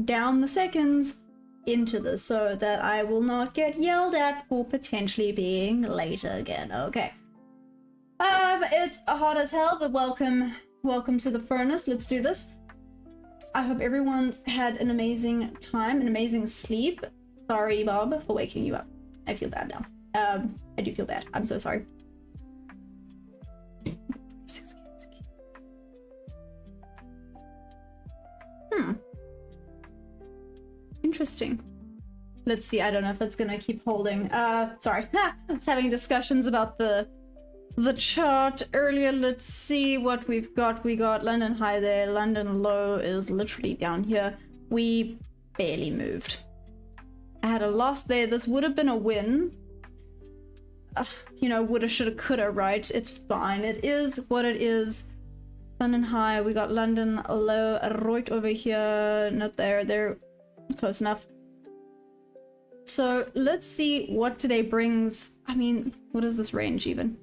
down the seconds into this so that I will not get yelled at for potentially being late again. Okay. It's hot as hell, but welcome to the furnace. Let's do this. I hope everyone's had an amazing time, an amazing sleep. Sorry, Bob, for waking you up. I feel bad now. I do feel bad. I'm so sorry. Interesting. Let's see. I don't know if it's gonna keep holding. Sorry. I was having discussions about the chart earlier. Let's see what we've got. We got London high there. London low is literally down here. We barely moved. I had a loss there. This would have been a win. You know, woulda, shoulda, coulda, right? It's fine. It is what it is. London high. We got London low right over here. Not there. They're close enough. So let's see what today brings. I mean, what is this range even?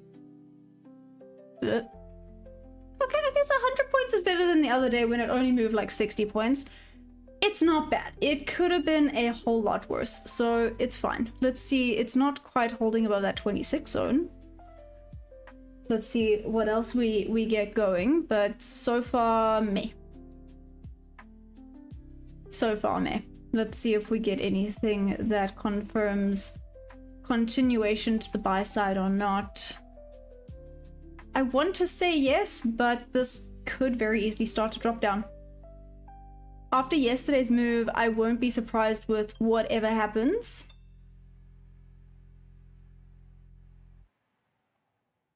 Okay, I guess 100 points is better than the other day when it only moved like 60 points. It's not bad. It could have been a whole lot worse, so it's fine. Let's see. It's not quite holding above that 26 zone. Let's see what else we get going, but so far, meh. So far, meh. Let's see if we get anything that confirms continuation to the buy side or not. I want to say yes, but this could very easily start to drop down. After yesterday's move, I won't be surprised with whatever happens.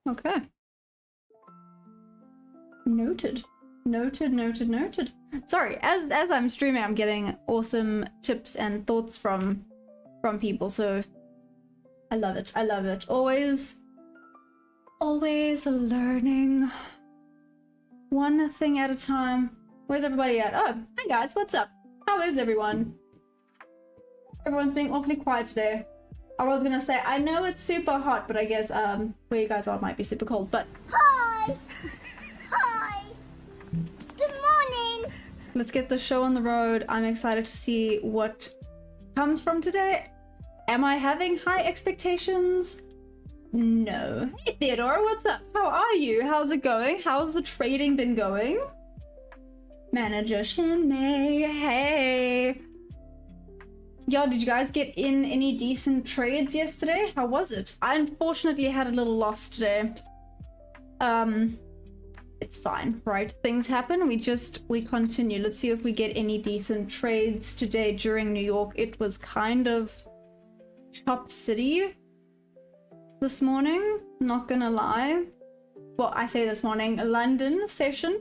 Okay. Noted. Noted, noted, noted. Sorry, as I'm streaming, I'm getting awesome tips and thoughts from people, so I love it. I love it. Always learning. One thing at a time. Where's everybody at? Oh, hi guys, what's up? How is everyone? Everyone's being awfully quiet today. I was gonna say, I know it's super hot, but I guess where you guys are might be super cold, but... Hi! Hi! Good morning! Let's get the show on the road. I'm excited to see what comes from today. Am I having high expectations? No. Hey Theodora, what's up? How are you? How's it going? How's the trading been going? Manager Shinmei, hey! Yeah, did you guys get in any decent trades yesterday? How was it? I unfortunately had a little loss today. It's fine, right? Things happen, we continue. Let's see if we get any decent trades today during New York. It was kind of Chop City this morning, not gonna lie. Well, I say this morning, London session.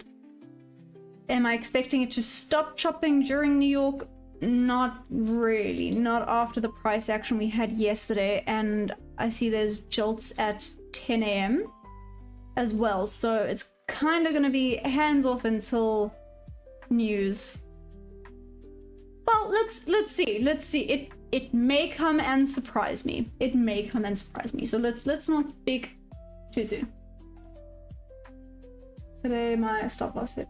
Am I expecting it to stop chopping during New York? Not really. Not after the price action we had yesterday, and I see there's jolts at 10 AM as well, so it's kind of going to be hands off until news. Well, let's see. It may come and surprise me. It may come and surprise me. So let's not speak too soon. Today my stop loss hit.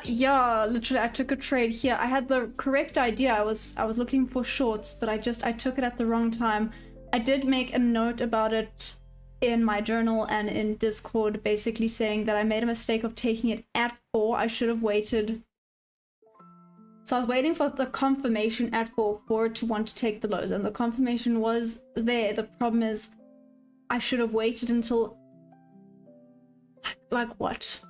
Yeah, literally I took a trade here. I had the correct idea. I was looking for shorts, but I took it at the wrong time. I did make a note about it in my journal and in Discord, basically saying that I made a mistake of taking it at 4. I should have waited. So I was waiting for the confirmation at 4 for it to want to take the lows, and the confirmation was there. The problem is I should have waited until like what?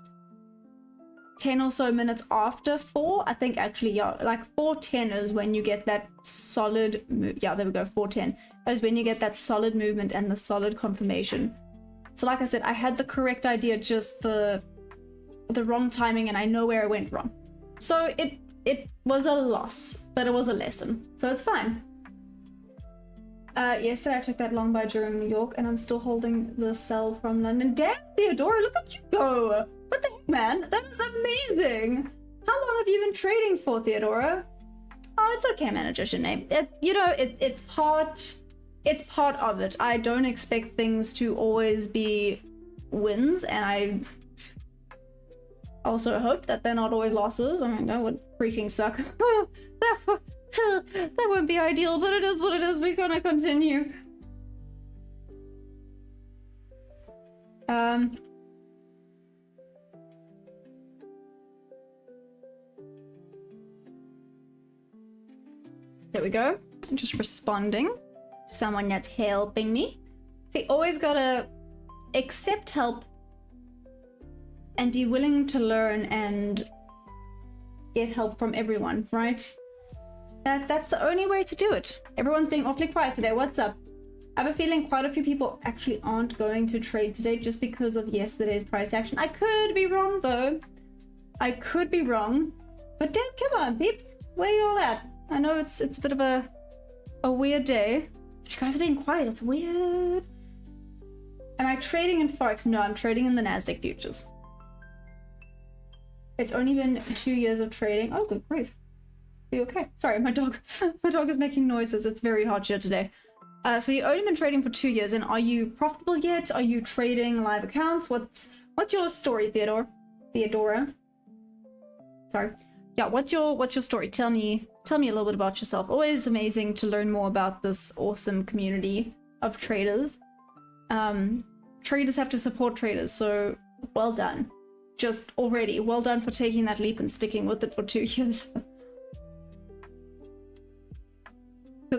10 or so minutes after 4, I think. Actually, yeah, like 4:10 is when you get that solid yeah, there we go, 4:10 is when you get that solid movement and the solid confirmation. So like I said, I had the correct idea, just the wrong timing, and I know where I went wrong. So it was a loss, but it was a lesson, so it's fine. Yesterday I took that long buy during New York, and I'm still holding the sell from London. Damn, Theodora, look at you go! What the heck, man? That is amazing! How long have you been trading for, Theodora? Oh, it's okay, Manager Shanae. It's part of it. I don't expect things to always be wins, and Also hope that they're not always losses. I mean, that would freaking suck. That won't be ideal, but it is what it is. We're gonna continue. There we go. I'm just responding to someone that's helping me. See, always gotta accept help and be willing to learn and get help from everyone, right? That's the only way to do it. Everyone's being awfully quiet today. What's up? I have a feeling quite a few people actually aren't going to trade today just because of yesterday's price action. I could be wrong though. I could be wrong. But damn, come on, peeps. Where you all at? I know it's a bit of a weird day. But you guys are being quiet. It's weird. Am I trading in Forex? No, I'm trading in the Nasdaq futures. It's only been 2 years of trading. Oh, good grief. Are you okay? Sorry, my dog is making noises. It's very hot here today. So you've only been trading for 2 years, and are you profitable yet? Are you trading live accounts? What's your story, Theodora? Sorry. Yeah, what's your story? Tell me a little bit about yourself. Always amazing to learn more about this awesome community of traders. Traders have to support traders, so well done. Just already, well done for taking that leap and sticking with it for 2 years.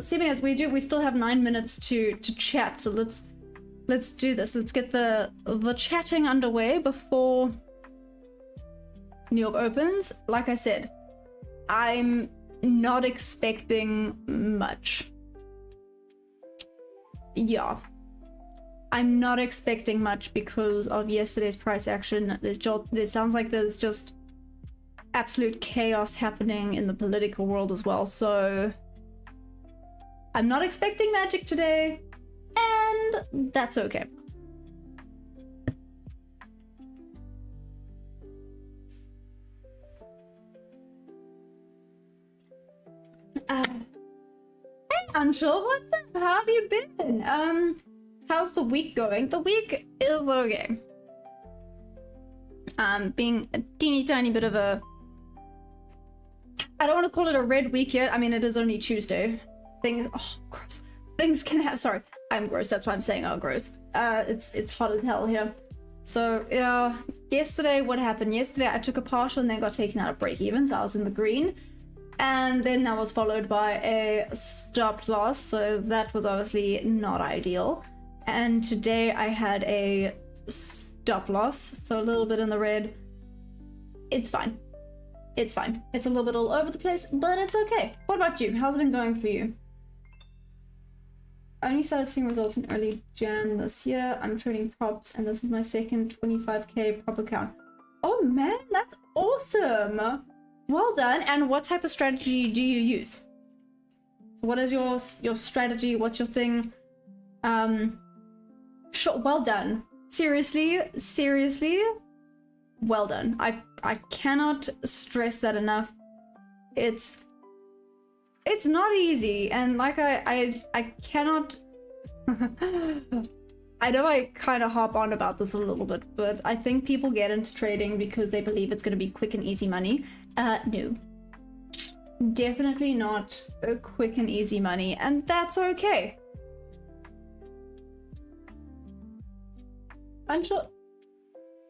Seeming as we still have 9 minutes to chat, so let's do this. Let's get the chatting underway before New York opens. Like I said, I'm not expecting much. Yeah. I'm not expecting much because of yesterday's price action. There sounds like there's just absolute chaos happening in the political world as well, so I'm not expecting magic today, and that's okay. Hey Anshul, what's up? How have you been? How's the week going? The week is okay. Being a teeny tiny bit of a... I don't want to call it a red week yet. I mean, it is only Tuesday. Oh, gross. Things can have... Sorry, I'm gross. That's why I'm saying, oh, gross. It's hot as hell here. So, yesterday, what happened? Yesterday, I took a partial and then got taken out of break-even, so I was in the green. And then that was followed by a stop loss, so that was obviously not ideal. And today I had a stop loss, so a little bit in the red. It's fine. It's fine. It's a little bit all over the place, but it's okay. What about you? How's it been going for you? I only started seeing results in early Jan this year. I'm trading props, and this is my second 25k prop account. Oh man, that's awesome! Well done. And what type of strategy do you use? So what is your strategy? What's your thing? Sure, well done. Seriously, well done. I cannot stress that enough. It's not easy, and like I cannot I know I kind of hop on about this a little bit, but I think people get into trading because they believe it's going to be quick and easy money. No. Definitely not a quick and easy money, and that's okay. I'm sure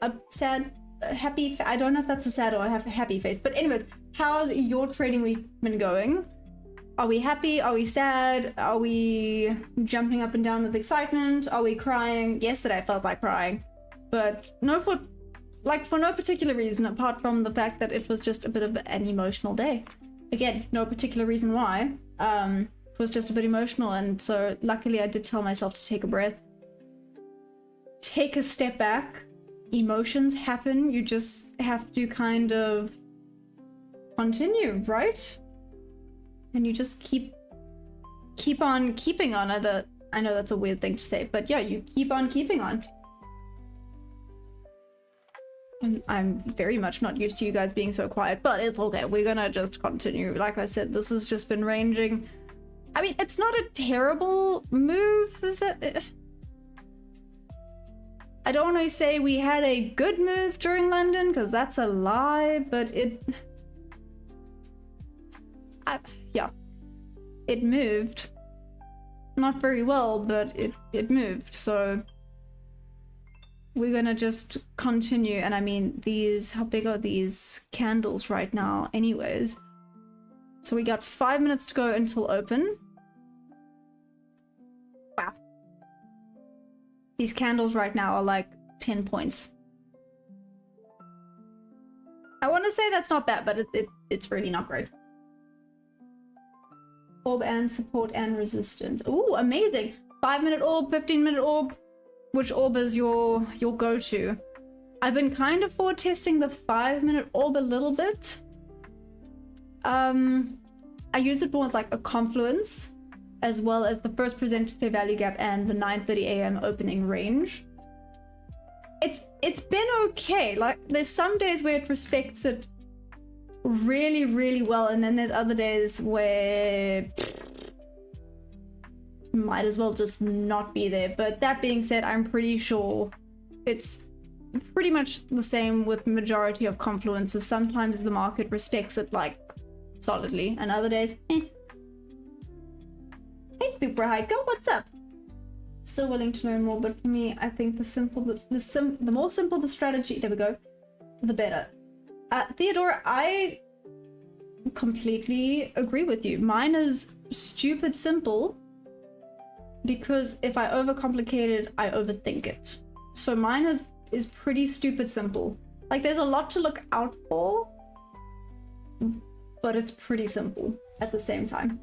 a sad, happy, I don't know if that's a sad or a happy face, but anyways, how's your trading week been going? Are we happy? Are we sad? Are we jumping up and down with excitement? Are we crying? Yesterday I felt like crying, but for no particular reason apart from the fact that it was just a bit of an emotional day. Again, no particular reason why. It was just a bit emotional, and so luckily I did tell myself to take a breath. Take a step back. Emotions happen. You just have to kind of continue, right? And you just keep on keeping on. I know that's a weird thing to say, but yeah, you keep on keeping on. And I'm very much not used to you guys being so quiet, but it's okay. We're gonna just continue. Like I said, this has just been ranging. I mean, it's not a terrible move. Is that... I don't want to say we had a good move during London, because that's a lie, but yeah, it moved. Not very well, but it moved, so we're gonna just continue. And I mean, how big are these candles right now anyways? So we got 5 minutes to go until open. Wow. These candles right now are like 10 points. I want to say that's not bad, but it's really not great. Orb and support and resistance. Ooh, amazing. 5-minute orb, 15-minute orb. Which orb is your go-to? I've been kind of forward testing the 5-minute orb a little bit. I use it more as like a confluence, as well as the first present to pay value gap and the 9:30 a.m. opening range. It's been okay. Like, there's some days where it respects it really, really well, and then there's other days where might as well just not be there. But that being said, I'm pretty sure it's pretty much the same with majority of confluences. Sometimes the market respects it like solidly, and other days, eh. Hey, Super Hiker, what's up? Still willing to learn more, but for me, I think the more simple the strategy, there we go, the better. Theodore, I completely agree with you. Mine is stupid simple, because if I overcomplicate it, I overthink it. So mine is pretty stupid simple. Like, there's a lot to look out for, but it's pretty simple at the same time.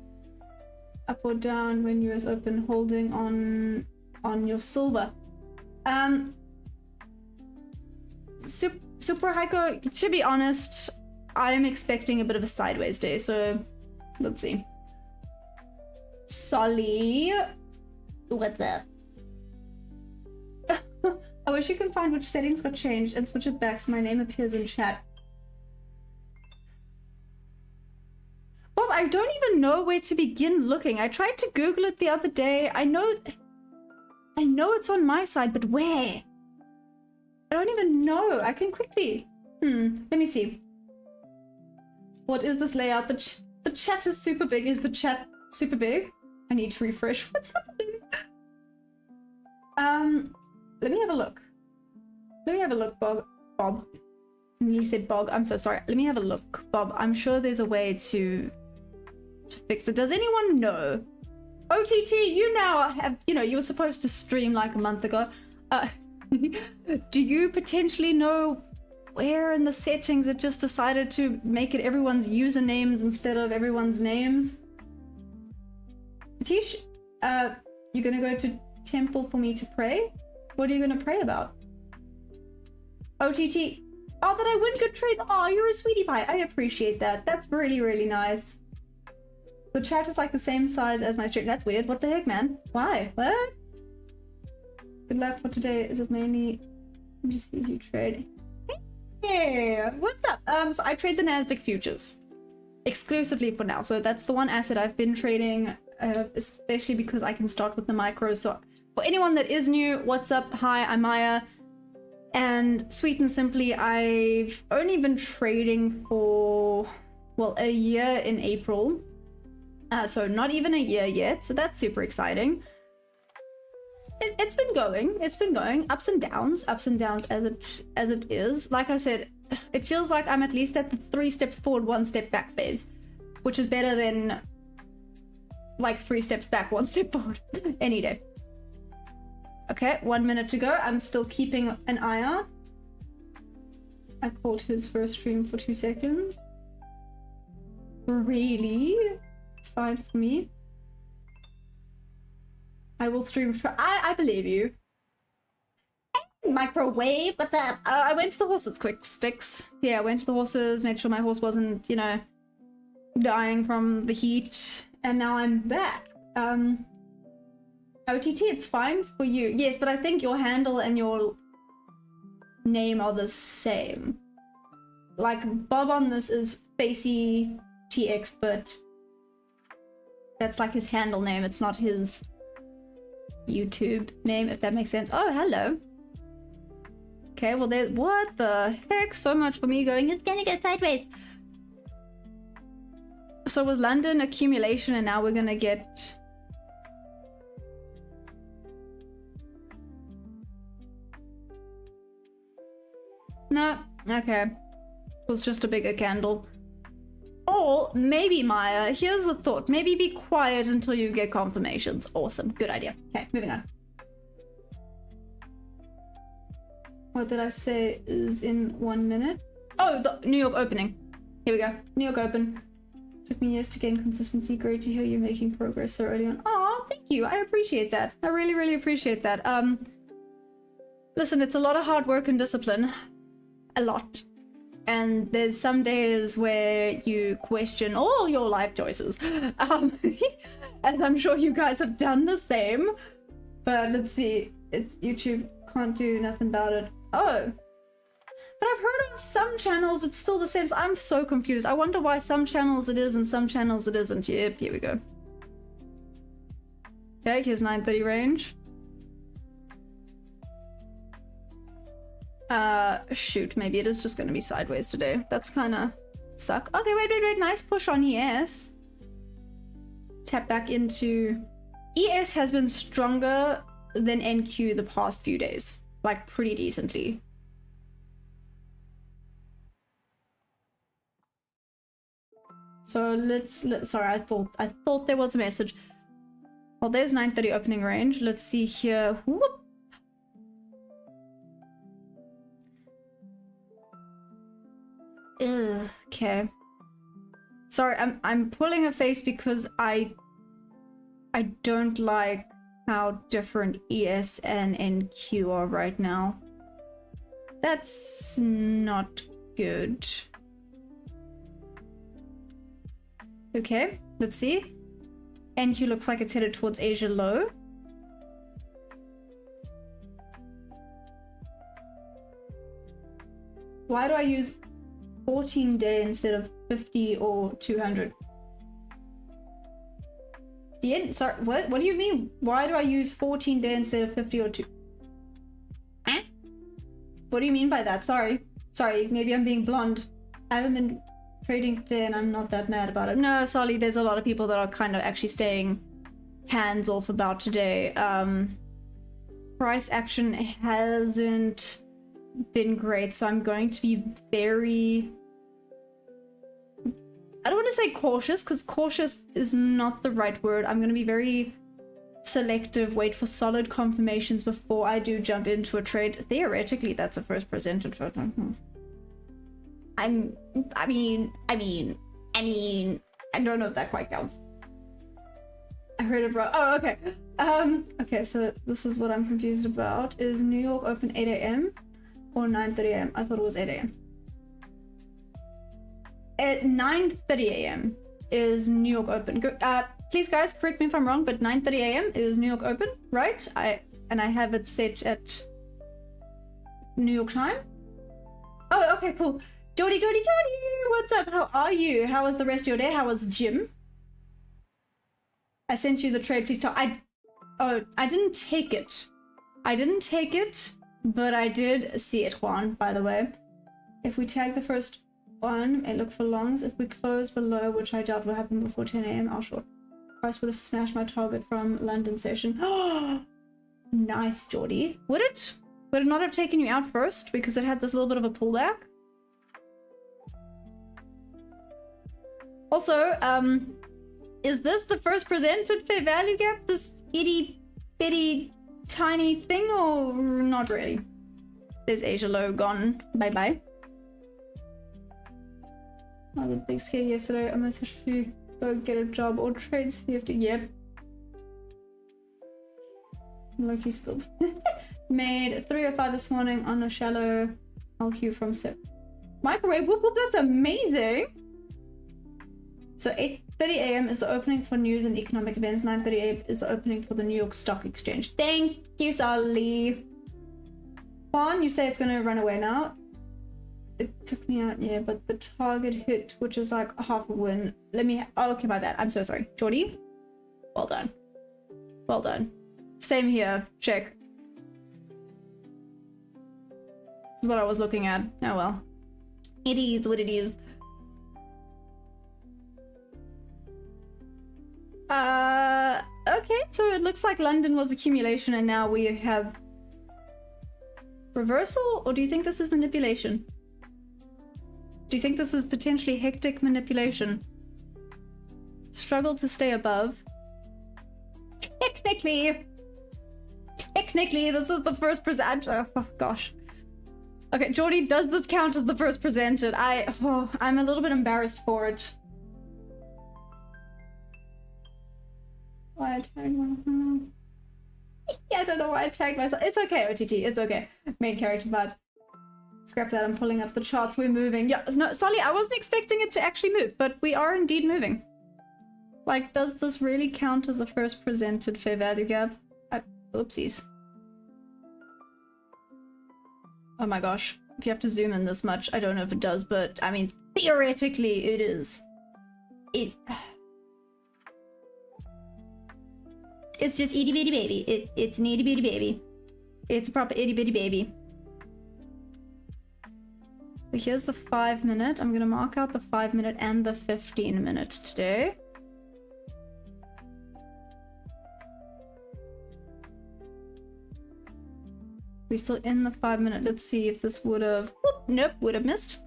Up or down when US open, holding on your silver. Super Heiko, to be honest, I'm expecting a bit of a sideways day, so let's see. Solly, what's up? I wish you can find which settings got changed and switch it back so my name appears in chat. Bob, I don't even know where to begin looking. I tried to Google it the other day. I know it's on my side, but where? I don't even know. I can quickly... let me see. What is this layout? The chat is super big. Is the chat super big? I need to refresh. What's happening? Let me have a look. Let me have a look, Bob. You said Bog. I'm so sorry. Let me have a look, Bob. I'm sure there's a way to fix it. Does anyone know? OTT, you now have, you were supposed to stream like a month ago. Do you potentially know where in the settings it just decided to make it everyone's usernames instead of everyone's names? Tish, you're gonna go to temple for me to pray? What are you gonna pray about? OTT, oh, that I win good trade. Oh, you're a sweetie pie. I appreciate that. That's really, really nice. The chat is like the same size as my stream. That's weird. What the heck, man? Why? What? Good luck for today. Is it mainly indices you trade? Hey, what's up? So I trade the Nasdaq futures exclusively for now. So that's the one asset I've been trading, especially because I can start with the micros. So for anyone that is new, what's up? Hi, I'm Maya. And sweet and simply, I've only been trading for, well, a year in April. So not even a year yet. So that's super exciting. It's been going ups and downs as it is. Like I said, it feels like I'm at least at the 3 steps forward, 1 step back phase, which is better than like 3 steps back, 1 step forward any day. Okay, 1 minute to go. I'm still keeping an eye out. I caught his first stream for 2 seconds. Really? It's fine for me. I will stream. I believe you. Hey, microwave, what's up? I went to the horses, quick sticks. Yeah, I went to the horses, made sure my horse wasn't, dying from the heat, and now I'm back. OTT, it's fine for you. Yes, but I think your handle and your name are the same. Like, Bob on this is Facey TX, but that's like his handle name. It's not his YouTube name, if that makes sense. Oh, hello. Okay, well, there's... What the heck? So much for me going, it's gonna go sideways. So was London accumulation and now we're gonna get... No, okay. It was just a bigger candle. Or maybe, Maya, here's the thought. Maybe be quiet until you get confirmations. Awesome, good idea. Okay, moving on. What did I say is in 1 minute? Oh, the New York opening. Here we go. New York open. Took me years to gain consistency. Great to hear you making progress so early on. Oh, thank you. I appreciate that. I really, really appreciate that. Listen, it's a lot of hard work and discipline. A lot. And there's some days where you question all your life choices. As I'm sure you guys have done the same. But let's see. It's YouTube. Can't do nothing about it. Oh. But I've heard on some channels it's still the same. So I'm so confused. I wonder why some channels it is and some channels it isn't. Yep, here we go. Okay, here's 9:30 range. Shoot, maybe it is just gonna be sideways today. That's kind of suck. Okay, wait. Nice push on ES. Tap back into... ES has been stronger than NQ the past few days. Like, pretty decently. So let's sorry, I thought there was a message. Well, there's 9:30 opening range. Let's see here. Whoop. Ugh, okay. Sorry, I'm pulling a face because I don't like how different ES and NQ are right now. That's not good. Okay, let's see. NQ looks like it's headed towards Asia low. Why do I use 14-day instead of 50 or 200? Sorry, what do you mean? Why do I use 14-day instead of 50 or 2? Eh? What do you mean by that? Sorry, maybe I'm being blonde. I haven't been trading today and I'm not that mad about it. No, Solly, there's a lot of people that are kind of actually staying hands off about today. Price action hasn't been great, so I'm going to be very... I don't want to say cautious, because cautious is not the right word. I'm going to be very selective, wait for solid confirmations before I do jump into a trade. Theoretically, that's a first presented photo. I mean, I don't know if that quite counts. I heard it wrong. Oh, okay. Okay, so this is what I'm confused about. Is New York open 8 a.m. or 9:30 a.m.? I thought it was 8 a.m. At 9:30 a.m. is New York open. Please guys, correct me if I'm wrong, but 9:30 a.m. is New York open, right? I have it set at New York time. Oh, okay, cool. Jody, what's up? How are you? How was the rest of your day? How was gym? I sent you the trade, please tell. I didn't take it. But I did see it, Juan, by the way. If we tag the first one and look for longs, if we close below, which I doubt will happen before 10 a.m, I'll short. Price would have smashed my target from London session. Oh, nice, Jordy. Would it not have taken you out first because it had this little bit of a pullback? Also, is this the first presented fair value gap? This itty bitty tiny thing, or not really? There's Asia low gone. Bye bye. I had a big scare yesterday. I almost had to go get a job or trade CFD. Yep. Loki still made 305 this morning on a shallow LQ from SIP. Microwave, whoop whoop, that's amazing. So 8:30 a.m. is the opening for news and economic events. 9:30 a.m. is the opening for the New York Stock Exchange. Thank you, Sally. Juan, you say it's going to run away now. It took me out, yeah, but the target hit, which is like half a win. Oh, okay, my bad. I'm so sorry. Jordy, well done. Well done. Same here. Check. is what I was looking at. Oh well. It is what it is. Okay, so it looks like London was accumulation and now we have reversal, or do you think this is manipulation? Do you think this is potentially hectic manipulation? Struggle to stay above. Technically, this is the first present. Oh gosh. Okay, Geordie, does this count as the first presented? I'm a little bit embarrassed for it. Why I tagged myself? Yeah, I don't know why I tagged myself. It's okay, OTT. It's okay. Main character vibes. Scrap that. I'm pulling up the charts. We're moving. Yeah, no, Solly, I wasn't expecting it to actually move, but we are indeed moving. Like, does this really count as a first presented fair value gap? Oopsies. Oh my gosh. If you have to zoom in this much, I don't know if it does, but I mean, theoretically, it is. It's just itty bitty baby. It's an itty bitty baby. It's a proper itty bitty baby. So here's the 5 minute. I'm gonna mark out the 5 minute and the 15 minute today. We're still in the 5 minute. Let's see if this would have. Nope, would have missed.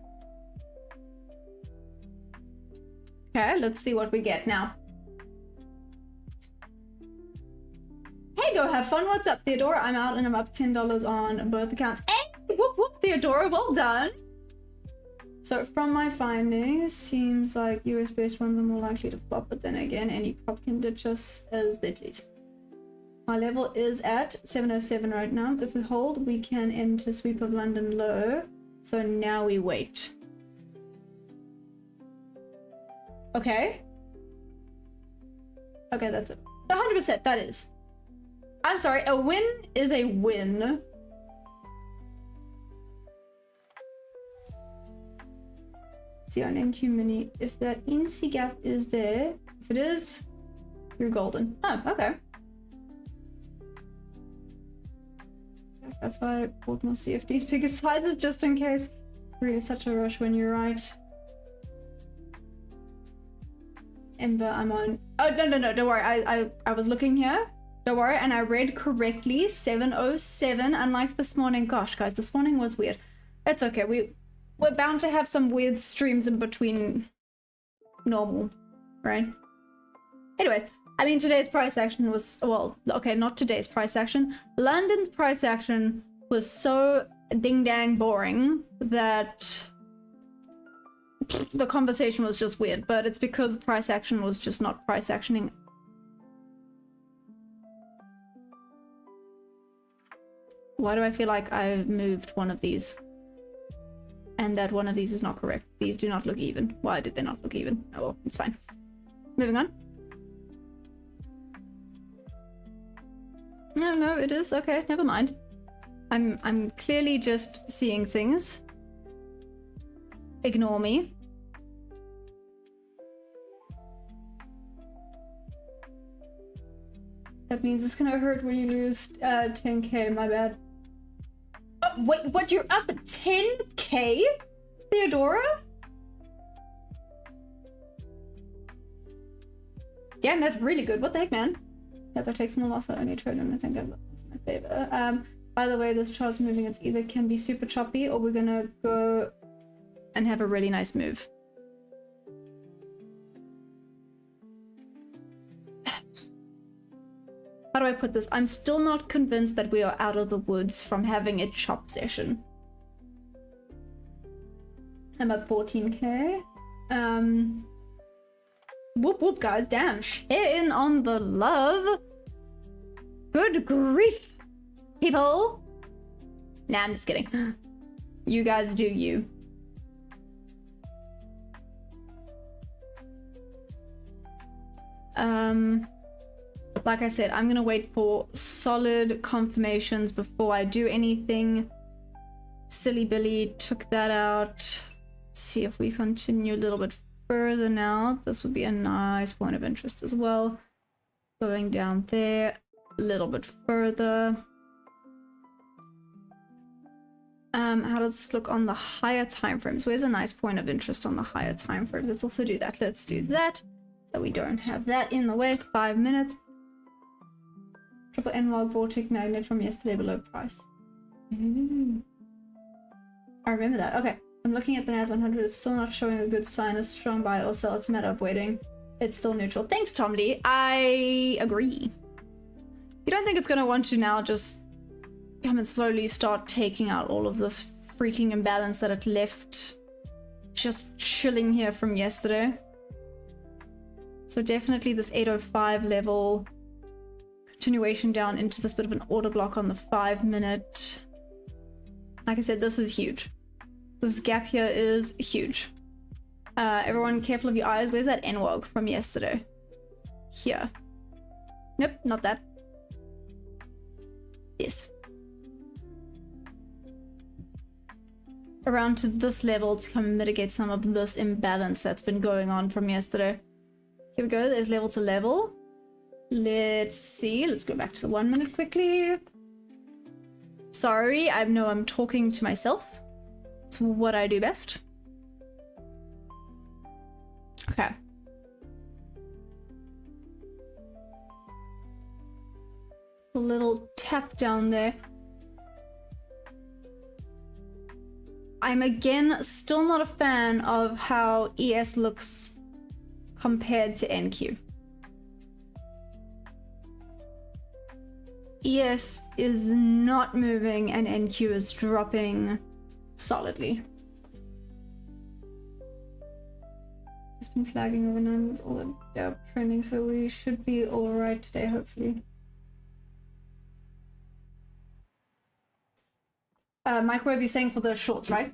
Okay, let's see what we get now. Hey, go have fun. What's up, Theodora? I'm out and I'm up $10 on both accounts. Hey, whoop whoop, Theodora, well done. So from my findings, seems like US-based ones are more likely to flop, but then again, any prop can ditch us as they please. My level is at 707 right now. If we hold, we can enter sweep of London low. So now we wait. Okay. Okay, that's it. 100%, that is. I'm sorry, a win is a win. See on NQ Mini, if that NC gap is there, if it is, you're golden. Oh, okay. That's why I bought more CFDs, bigger sizes just in case. Really such a rush when you're right. Ember, I'm on. Oh, no, don't worry. I was looking here. Don't worry, and I read correctly 707, unlike this morning. Gosh, guys, this morning was weird. It's okay. We're bound to have some weird streams in between normal, right? Anyways, I mean, today's price action was, well, okay, not today's price action. London's price action was so ding-dang boring that the conversation was just weird, but it's because price action was just not price actioning. Why do I feel like I moved one of these? And that one of these is not correct. These do not look even. Why did they not look even? Oh well, it's fine. Moving on. No, it is. Okay, never mind. I'm clearly just seeing things. Ignore me. That means it's gonna hurt when you lose 10k, my bad. Oh, wait, what? You're up 10k? Theodora? Damn, that's really good. What the heck, man? If I take small loss, I only trade and I think that's my favor. By the way, this chart's moving. It's either can be super choppy or we're gonna go and have a really nice move. How do I put this? I'm still not convinced that we are out of the woods from having a chop session. I'm up 14k. Whoop whoop, guys. Damn, share in on the love. Good grief, people. Nah, I'm just kidding. You guys do you. Like I said, I'm gonna wait for solid confirmations before I do anything. Silly Billy took that out. Let's see if we continue a little bit further now. This would be a nice point of interest as well. Going down there a little bit further. How does this look on the higher time frames? Where's a nice point of interest on the higher time frames? Let's also do that. Let's do that. So we don't have that in the way. 5 minutes. Triple N-log Vortex magnet from yesterday below price. I remember that. Okay. I'm looking at the NAS 100. It's still not showing a good sign of strong buy or sell. It's a matter of waiting. It's still neutral. Thanks, Tom Lee. I agree. You don't think it's going to want to now just come and slowly start taking out all of this freaking imbalance that it left just chilling here from yesterday? So definitely this 805 level, continuation down into this bit of an order block on the 5 minute. Like I said, this is huge. This gap here is huge. Everyone careful of your eyes. Where's that NWOG from yesterday? Here. Nope, not that. Yes. Around to this level to come and mitigate some of this imbalance that's been going on from yesterday. Here we go, there's level to level. Let's see, let's go back to the 1 minute quickly. Sorry, I know I'm talking to myself. It's what I do best. Okay. A little tap down there. I'm again still not a fan of how ES looks compared to NQ. ES is not moving and NQ is dropping solidly. It's been flagging overnight with all the dab trending, so we should be alright today, hopefully. Microwave, you're saying for the shorts, right?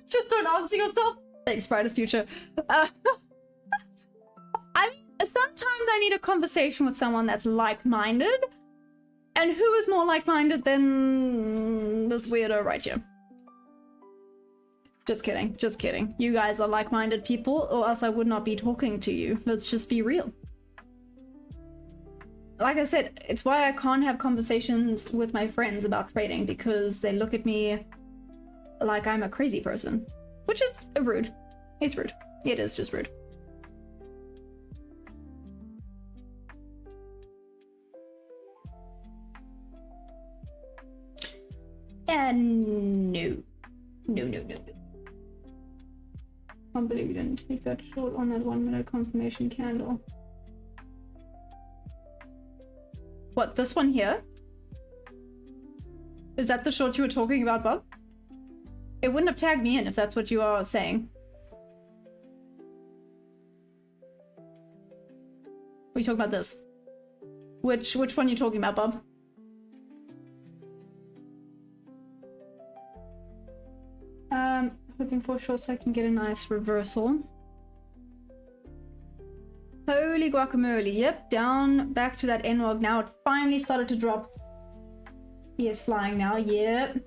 Just don't answer yourself. Thanks, brightest future. I mean, sometimes I need a conversation with someone that's like-minded. And who is more like-minded than this weirdo right here? Just kidding, just kidding. You guys are like-minded people, or else I would not be talking to you. Let's just be real. Like I said, it's why I can't have conversations with my friends about trading, because they look at me like I'm a crazy person. Which is rude. It's rude. It is just rude. And no. No, no, no, no. Can't believe you didn't take that short on that 1 minute confirmation candle. What, this one here? Is that the short you were talking about, Bob? It wouldn't have tagged me in if that's what you are saying. Are you talking about this? Which one are you talking about, Bob? Hoping for short so I can get a nice reversal. Holy guacamole. Yep, down back to that NWOG now. It finally started to drop. He is flying now. Yep.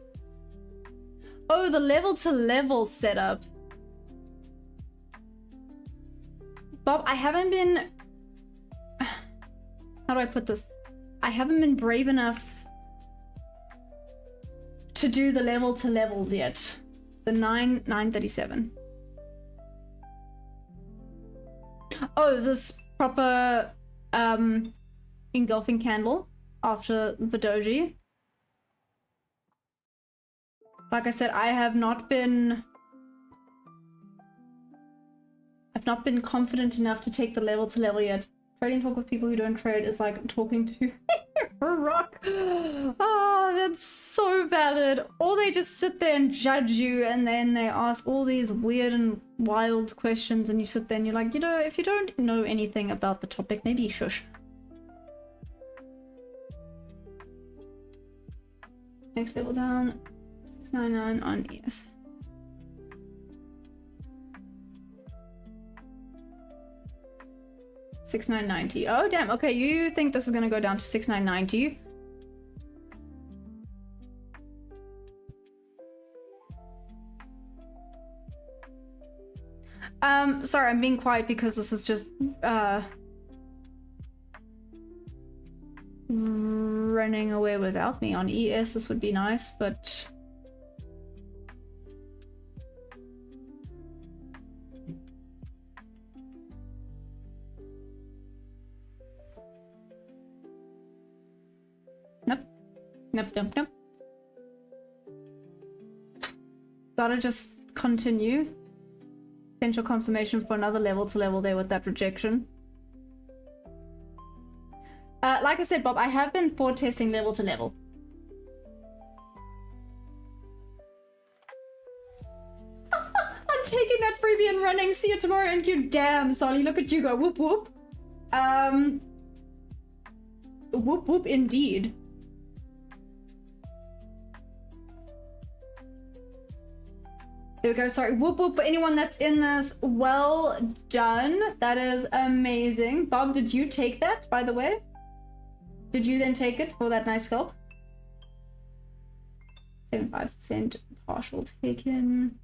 Oh, the level to level setup. Bob, I haven't been... How do I put this? I haven't been brave enough to do the level to levels yet. The 937. Oh, this proper engulfing candle after the doji. Like I said, I've not been confident enough to take the level to level yet. Trading talk with people who don't trade is like talking to a rock. Oh, that's so valid. Or they just sit there and judge you, and then they ask all these weird and wild questions, and you sit there and you're like, you know, if you don't know anything about the topic, maybe shush. Next level down, 699 on ES. $6,990. Oh damn. Okay, you think this is gonna go down to $6,990? Sorry, I'm being quiet because this is just running away without me. On ES, this would be nice, but... Nope. Nope, nope, nope. Gotta just continue. Potential confirmation for another level to level there with that rejection. Like I said, Bob, I have been forward testing level to level. I'm taking that freebie and running. See you tomorrow, and you damn, Solly, look at you go. Whoop whoop. Whoop whoop indeed. There we go. Sorry. Whoop whoop for anyone that's in this. Well done. That is amazing. Bob, did you take that, by the way? Did you then take it for that nice scalp? 75% partial taken.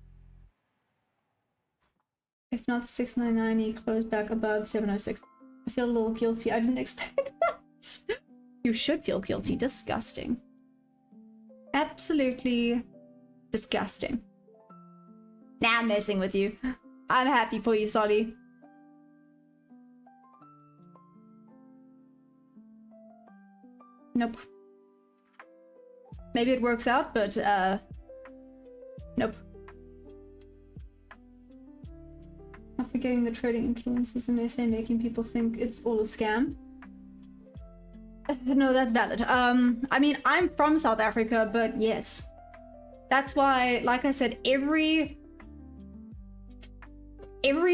If not 699, he closed back above 706. I feel a little guilty. I didn't expect that. You should feel guilty. Disgusting. Absolutely disgusting. Nah, I'm messing with you. I'm happy for you, Solly. Nope. Maybe it works out, but nope. Not forgetting the trading influences in SA making people think it's all a scam. No, that's valid. I mean, I'm from South Africa, but yes. That's why, like I said, every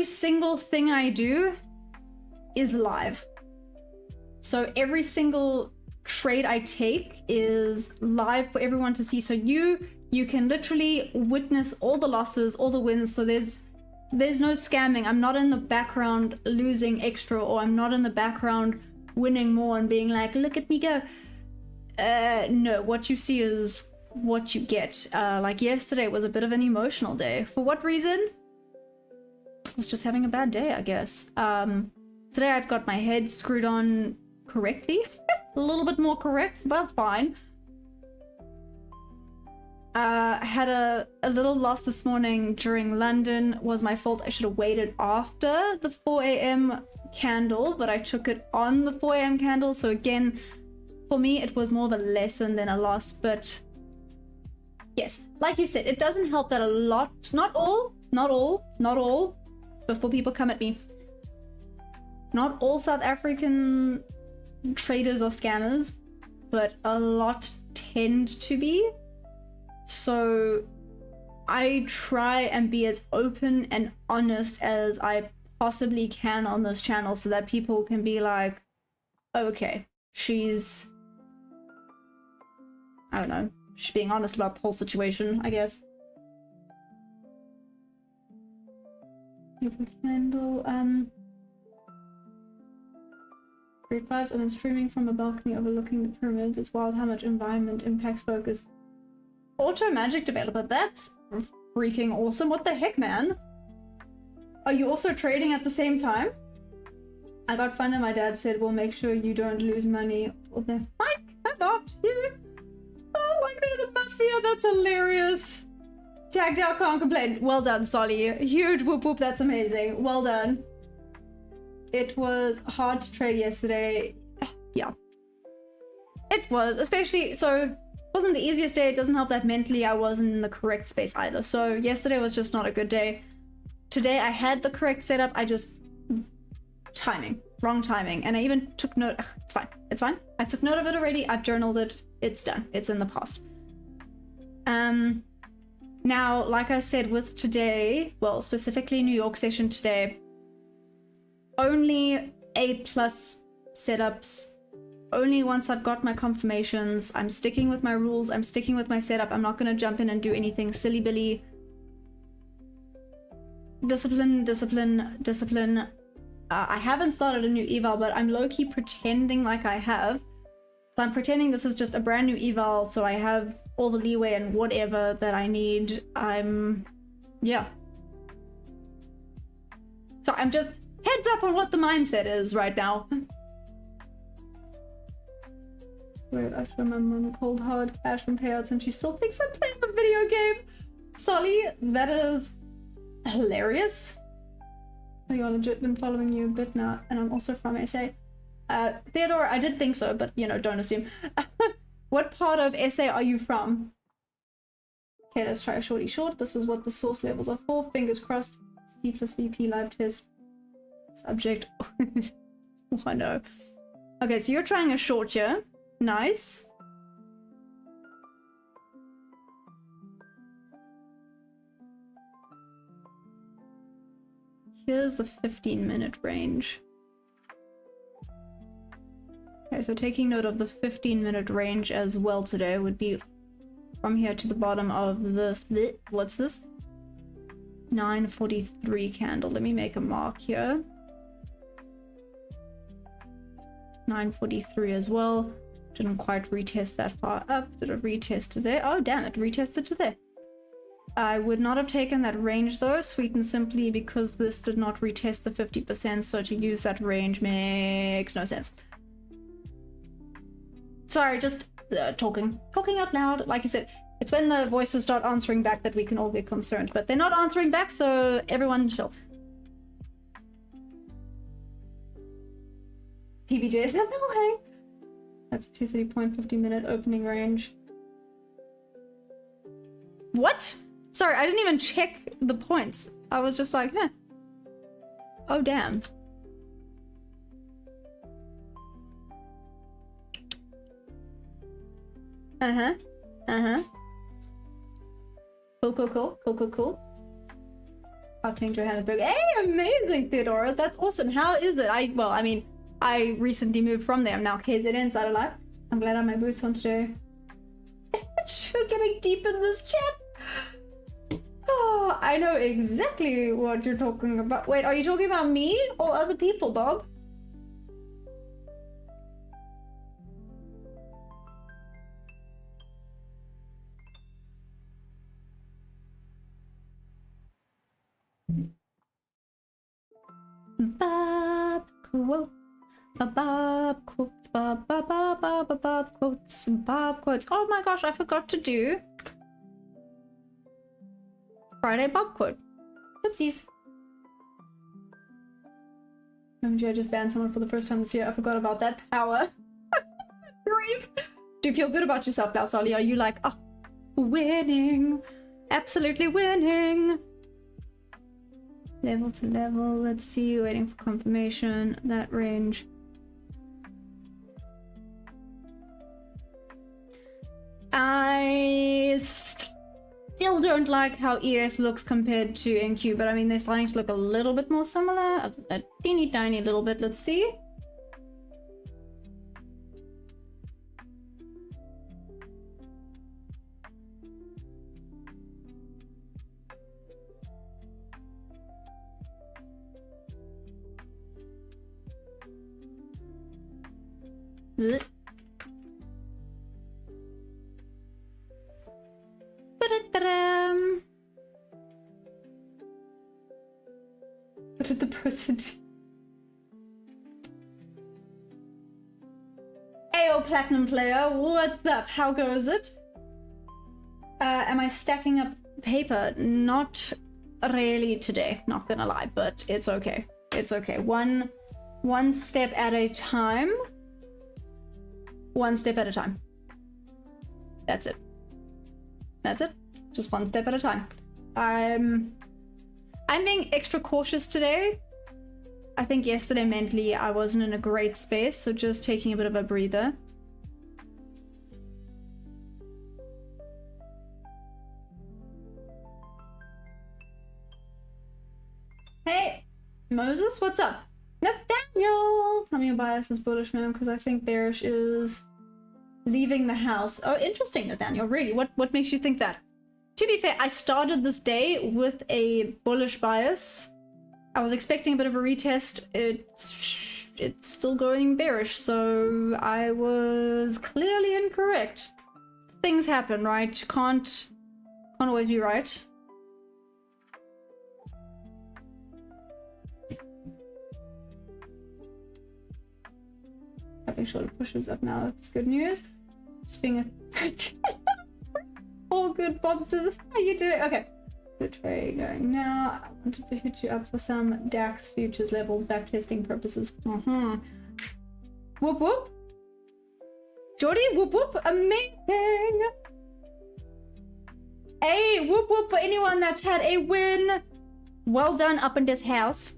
single thing I do is live. So every single trade I take is live for everyone to see. So you can literally witness all the losses, all the wins. So there's no scamming. I'm not in the background losing extra, or I'm not in the background winning more and being like, look at me go. No, what you see is what you get. Like yesterday was a bit of an emotional day. For what reason? I was just having a bad day, I guess. Today I've got my head screwed on correctly. A little bit more correct, that's fine. I had a little loss this morning during London. Was my fault. I should have waited after the 4 a.m. candle, but I took it on the 4 a.m. candle. So again, for me, it was more of a lesson than a loss. But yes, like you said, it doesn't help that a lot, not all, before people come at me, not all South African traders or scammers, but a lot tend to be. So I try and be as open and honest as I possibly can on this channel, so that people can be like, okay, she's, I don't know, she's being honest about the whole situation, I guess. Candle, grade 5s. I've been streaming from a balcony overlooking the pyramids. It's wild how much environment impacts focus. Auto magic developer, that's freaking awesome. What the heck, man? Are you also trading at the same time? I got fun and my dad said, well, make sure you don't lose money. Well, then, Mike, I'm not you. Oh, like they're the mafia. That's hilarious. Tagged out, can't complain. Well done, Solly. Huge whoop whoop. That's amazing. Well done. It was hard to trade yesterday. Yeah. It was, especially, so wasn't the easiest day. It doesn't help that mentally I wasn't in the correct space either. So yesterday was just not a good day. Today I had the correct setup. I just, wrong timing. And I even took note. Ugh, it's fine. It's fine. I took note of it already. I've journaled it. It's done. It's in the past. Now, like I said, with today, well, specifically New York session today, only A+ setups. Only once I've got my confirmations. I'm sticking with my rules. I'm sticking with my setup. I'm not going to jump in and do anything silly-billy. Discipline, discipline, discipline. I haven't started a new eval, but I'm low-key pretending like I have. So I'm pretending this is just a brand new eval, so I have all the leeway and whatever that I need. Yeah. So I'm just heads up on what the mindset is right now. Wait, I show my mom cold hard cash from payouts and she still thinks I'm playing a video game. Sully, that is hilarious. Oh, you're legit been following you a bit now, and I'm also from SA. Theodore, I did think so, but you know, don't assume. What part of SA are you from? Okay, let's try a shorty short. This is what the source levels are for. Fingers crossed. C plus VP live test. Subject. Oh no. Okay, so you're trying a short here. Nice. Here's the 15-minute range. Okay, so taking note of the 15-minute range as well today would be from here to the bottom of this. What's this? 9:43 candle. Let me make a mark here. 9:43 as well. Didn't quite retest that far up. Did it retest to there? Oh, damn it. Retested to there. I would not have taken that range though, sweet and simply because this did not retest the 50%, so to use that range makes no sense. Sorry, just talking out loud. Like you said, it's when the voices start answering back that we can all get concerned, but they're not answering back, so everyone chill. PBJs, no way. That's 230.50 minute opening range. What? Sorry, I didn't even check the points. I was just like, huh. Oh, damn. Uh-huh. Uh-huh. Cool. Outing Johannesburg. Hey, amazing, Theodora. That's awesome. How is it? I recently moved from there. I'm now KZN side of life. I'm glad I have my boots on today. We're getting deep in this chat. Oh, I know exactly what you're talking about. Wait, are you talking about me or other people, Bob? Bob quote. Bob quotes. Bob quotes. Bob quotes. Oh my gosh, I forgot to do Friday Bob quote. Oopsies. OMG, I just banned someone for the first time this year. I forgot about that power. Grief. Do you feel good about yourself now, Solly? Are you like, oh, winning? Absolutely winning. Level to level. Let's see. Waiting for confirmation. That range. I still don't like how ES looks compared to NQ, but I mean, they're starting to look a little bit more similar. A teeny tiny little bit. Let's see. Ugh. What did the percentage? Ayo, Platinum Player, what's up? How goes it? Am I stacking up paper? Not really today, not gonna lie, but it's okay. It's okay. One step at a time. One step at a time. That's it. That's it. Just one step at a time. I'm being extra cautious today. I think yesterday mentally I wasn't in a great space, so just taking a bit of a breather. Hey, Moses, what's up? Nathaniel! Tell me your bias is bullish, man, because I think bearish is leaving the house. Oh, interesting, Nathaniel. Really? What makes you think that? To be fair, I started this day with a bullish bias. I was expecting a bit of a retest. It's still going bearish, so I was clearly incorrect. Things happen, right? Can't always be right. Making sure it pushes up now. That's good news. Just being a all good bobsters. How you doing? Okay. Good trade going now. I wanted to hit you up for some DAX futures levels back testing purposes. Whoop whoop. Jordy, whoop whoop. Amazing. Hey, whoop whoop for anyone that's had a win. Well done up in this house.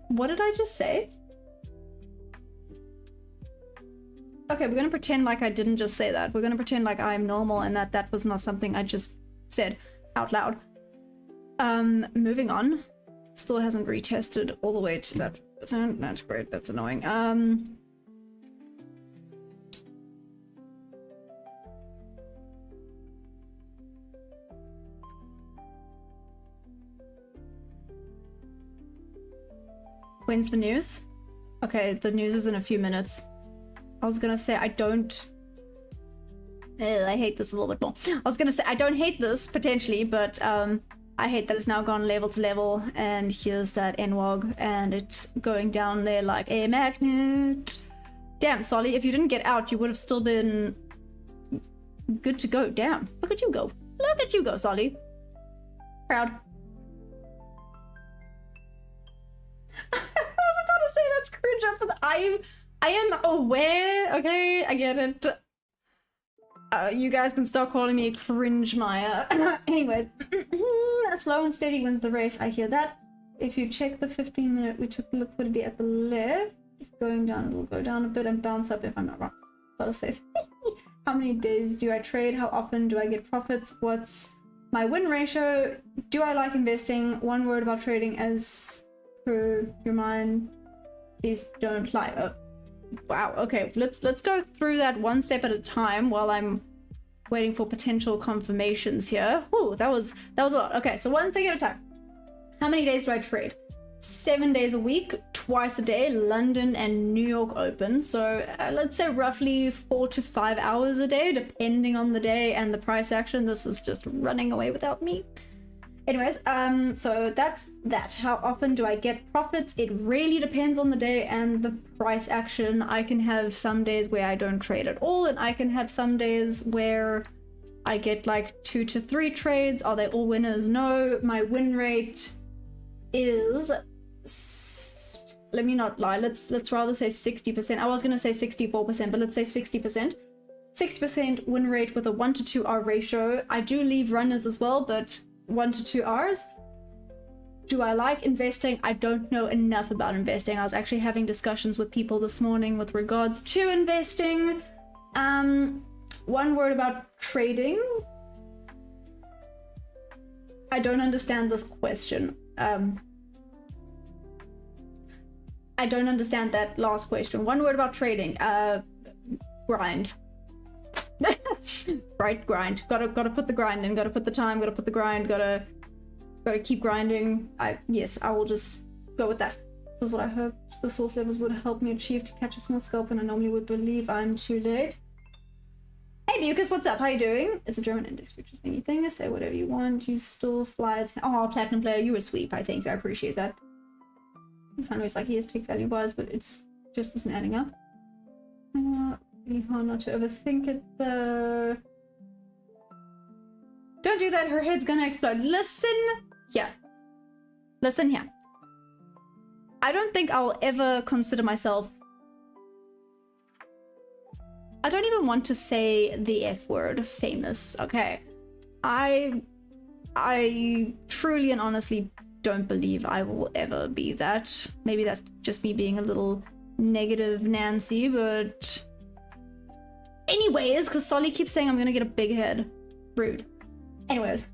What did I just say? Okay, we're gonna pretend like I didn't just say that. We're gonna pretend like I'm normal and that was not something I just said out loud. Moving on. Still hasn't retested all the way to that percent. That's great, that's annoying. When's the news? Okay, the news is in a few minutes. I was gonna say I don't... I hate this a little bit more. I was gonna say I don't hate this, potentially, but I hate that it's now gone level to level, and here's that NWOG, and it's going down there like a magnet. Damn, Solly, if you didn't get out, you would have still been good to go. Damn, look at you go. Look at you go, Solly. Proud. I was about to say that's cringe up for the... I am aware, okay? I get it. You guys can start calling me Cringe Maya. Anyways, slow and steady wins the race. I hear that. If you check the 15-minute, we took the liquidity at the left. If going down, it will go down a bit and bounce up if I'm not wrong. Gotta say. How many days do I trade? How often do I get profits? What's my win ratio? Do I like investing? One word about trading as per your mind. Please don't lie. Oh. Wow, okay, let's go through that one step at a time while I'm waiting for potential confirmations here. Ooh, that was a lot. Okay, so one thing at a time. How many days do I trade? 7 days a week, twice a day, London and New York open. So let's say roughly 4 to 5 hours a day, depending on the day and the price action. This is just running away without me. Anyways, so that's that. How often do I get profits? It really depends on the day and the price action. I can have some days where I don't trade at all, and I can have some days where I get like 2 to 3 trades. Are they all winners? No. My win rate is... let me not lie. Let's rather say 60%. I was gonna say 64%, but let's say 60%. 60% win rate with a 1 to 2 R ratio. I do leave runners as well, but 1 to 2 Rs. Do I like investing? I don't know enough about investing. I was actually having discussions with people this morning with regards to investing. One word about trading. I don't understand this question. I don't understand that last question. One word about trading. Grind. Right, grind. Gotta put the grind in. Gotta put the time. Gotta put the grind. Gotta keep grinding. Yes, I will just go with that. This is what I hope the source levels would help me achieve to catch a small scalp, and I normally would believe I'm too late. Hey Mucus, what's up? How you doing? It's a German index futures thingy thing. Say whatever you want. You still fly as... Oh, platinum player, you were sweet. I thank you. I appreciate that. I know it's like he has tick value bars, but it's just isn't adding up. Really hard not to overthink it though. Don't do that, her head's gonna explode. Listen here. Listen here. I don't think I'll ever consider myself... I don't even want to say the F word, famous, okay? I truly and honestly don't believe I will ever be that. Maybe that's just me being a little negative Nancy, but... Anyways, because Solly keeps saying I'm gonna get a big head. Rude. Anyways.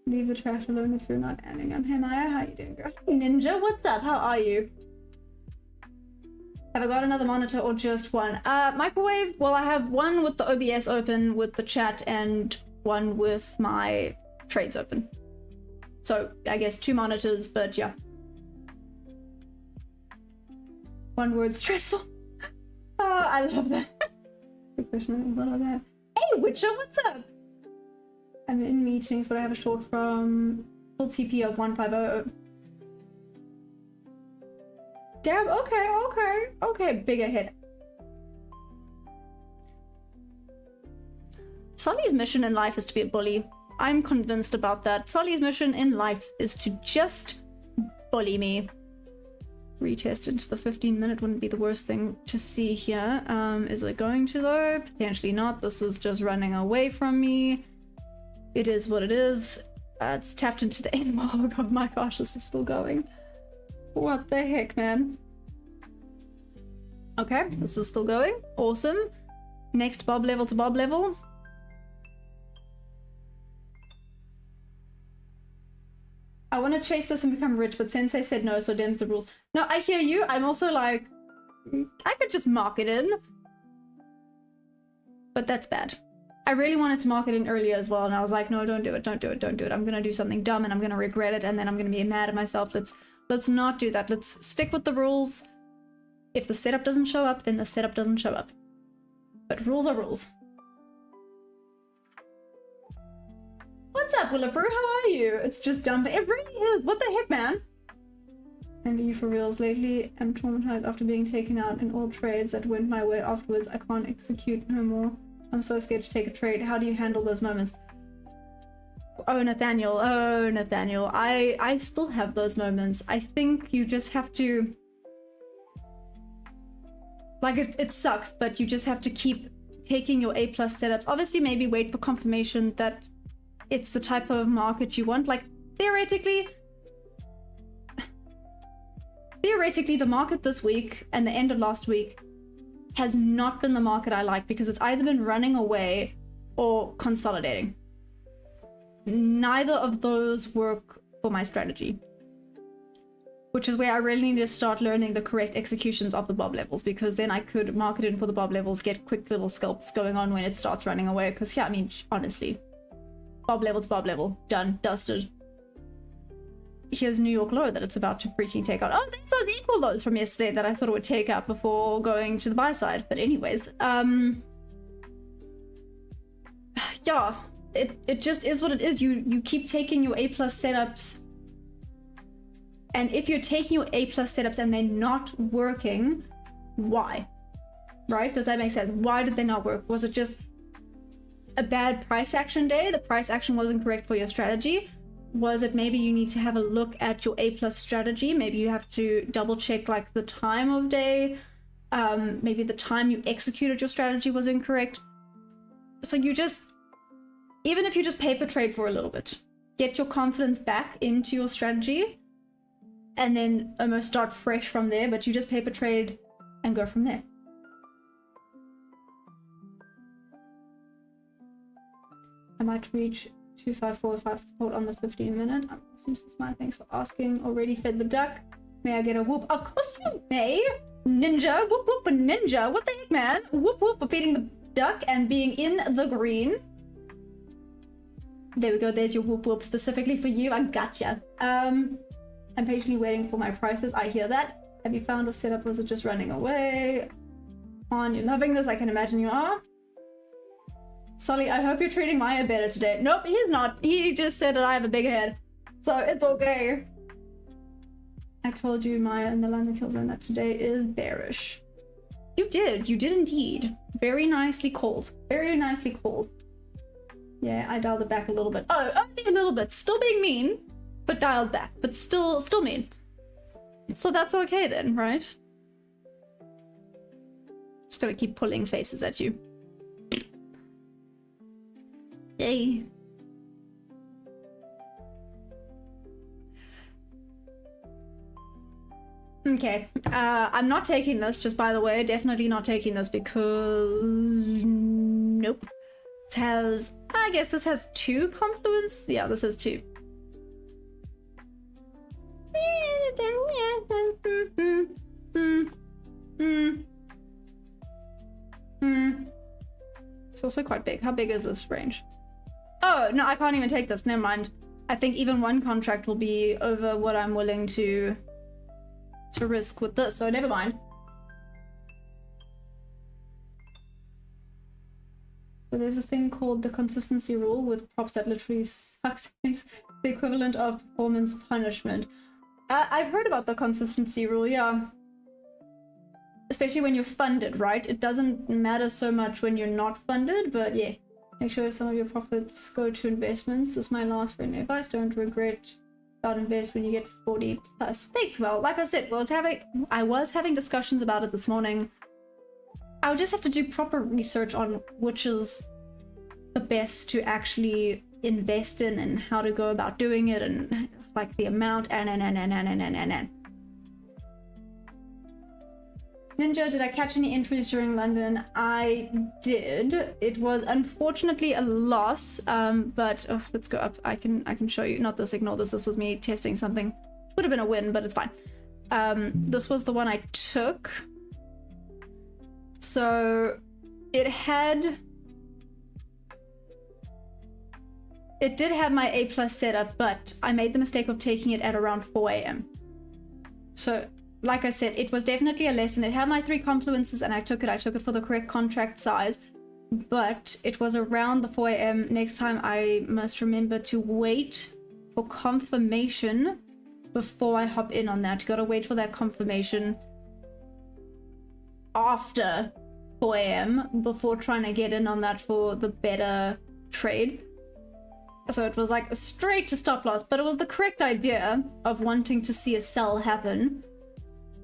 Leave the trash alone if you're not adding up. Hey Maya, how you doing, girl? Ninja, what's up? How are you? Have I got another monitor or just one? Microwave? Well, I have one with the OBS open with the chat and one with my trades open. So, I guess 2 monitors, but yeah. One word, stressful. Oh, I love that. Good question. I love that. Hey, Witcher, what's up? I'm in meetings, but I have a short from full TP of 150. Damn, okay, bigger hit. Solly's mission in life is to be a bully. I'm convinced about that. Solly's mission in life is to just bully me. Retest into the 15-minute wouldn't be the worst thing to see here. Is it going to though? Potentially not. This is just running away from me. It is what it is. It's tapped into the end. Oh my gosh, this is still going. What the heck, man? Okay, this is still going. Awesome. Next bob level to bob level. I want to chase this and become rich, but Sensei said no, so dem's the rules. No, I hear you. I'm also like, I could just mark it in. But that's bad. I really wanted to mark it in earlier as well, and I was like, no, don't do it, don't do it, don't do it. I'm gonna do something dumb and I'm gonna regret it, and then I'm gonna be mad at myself. Let's not do that. Let's stick with the rules. If the setup doesn't show up, then the setup doesn't show up. But rules are rules. What's up, Willifru? How are you? It's just dumping. It really is. What the heck, man? Envy you for reals. Lately, I'm traumatized after being taken out in all trades that went my way afterwards. I can't execute no more. I'm so scared to take a trade. How do you handle those moments? Oh, Nathaniel. Oh, Nathaniel. I still have those moments. I think you just have to... Like, it sucks, but you just have to keep taking your A+ setups. Obviously, maybe wait for confirmation that it's the type of market you want. Like, theoretically, the market this week and the end of last week has not been the market I like, because it's either been running away or consolidating. Neither of those work for my strategy, which is where I really need to start learning the correct executions of the bob levels, because then I could mark it in for the bob levels, get quick little scalps going on when it starts running away. Because yeah, I mean, honestly, bob level to bob level, done, dusted. Here's New York low that it's about to freaking take out. Oh, there's those equal lows from yesterday that I thought it would take out before going to the buy side. But anyways, yeah, it just is what it is. You keep taking your A+ setups, and if you're taking your A+ setups and they're not working, why? Right? Does that make sense? Why did they not work? Was it just a bad price action day? The price action wasn't correct for your strategy? Was it maybe you need to have a look at your A+ strategy? Maybe you have to double check like the time of day. Maybe the time you executed your strategy was incorrect. So you just, even if you just paper trade for a little bit, get your confidence back into your strategy and then almost start fresh from there, but you just paper trade and go from there. I might reach 2545 support on the 15-minute. Smile, thanks for asking. Already fed the duck. May I get a whoop? Of course you may. Ninja, whoop whoop a ninja. What the heck, man? Whoop whoop for feeding the duck and being in the green. There we go. There's your whoop whoop specifically for you. I gotcha. I'm patiently waiting for my prices. I hear that. Have you found a setup? Was it just running away? On, you're loving this. I can imagine you are. Sully, I hope you're treating Maya better today. Nope, he's not. He just said that I have a big head. So it's okay. I told you, Maya, in the London kill zone that today is bearish. You did indeed. Very nicely called. Very nicely called. Yeah, I dialed it back a little bit. Oh, only a little bit. Still being mean, but dialed back. But still mean. So that's okay then, right? Just gotta keep pulling faces at you. Yay. Okay, I'm not taking this, just by the way, definitely not taking this because... Nope. It has... I guess this has 2 confluence? Yeah, this has 2. It's also quite big. How big is this range? Oh, no, I can't even take this. Never mind. I think even one contract will be over what I'm willing to risk with this, so never mind. So there's a thing called the consistency rule with props that literally sucks. It's the equivalent of performance punishment. I've heard about the consistency rule, yeah. especially when you're funded, right? It doesn't matter so much when you're not funded, but yeah. Make sure some of your profits go to investments. This is my last friendly advice. Don't regret about invest when you get 40 plus. Thanks. Well, like I said, I was having discussions about it this morning. I would just have to do proper research on which is the best to actually invest in and how to go about doing it and like the amount and. Ninja, did I catch any entries during London? I did. It was unfortunately a loss, but oh, let's go up. I can show you. Not this, ignore this. This was me testing something. Would have been a win, but it's fine. This was the one I took. So it did have my A+ setup, but I made the mistake of taking it at around 4 a.m. So like I said, it was definitely a lesson. It had my 3 confluences and I took it for the correct contract size, but it was around the 4 a.m. Next time I must remember to wait for confirmation before I hop in on that. Gotta wait for that confirmation after 4 a.m. before trying to get in on that for the better trade. So it was like straight to stop loss, but it was the correct idea of wanting to see a sell happen.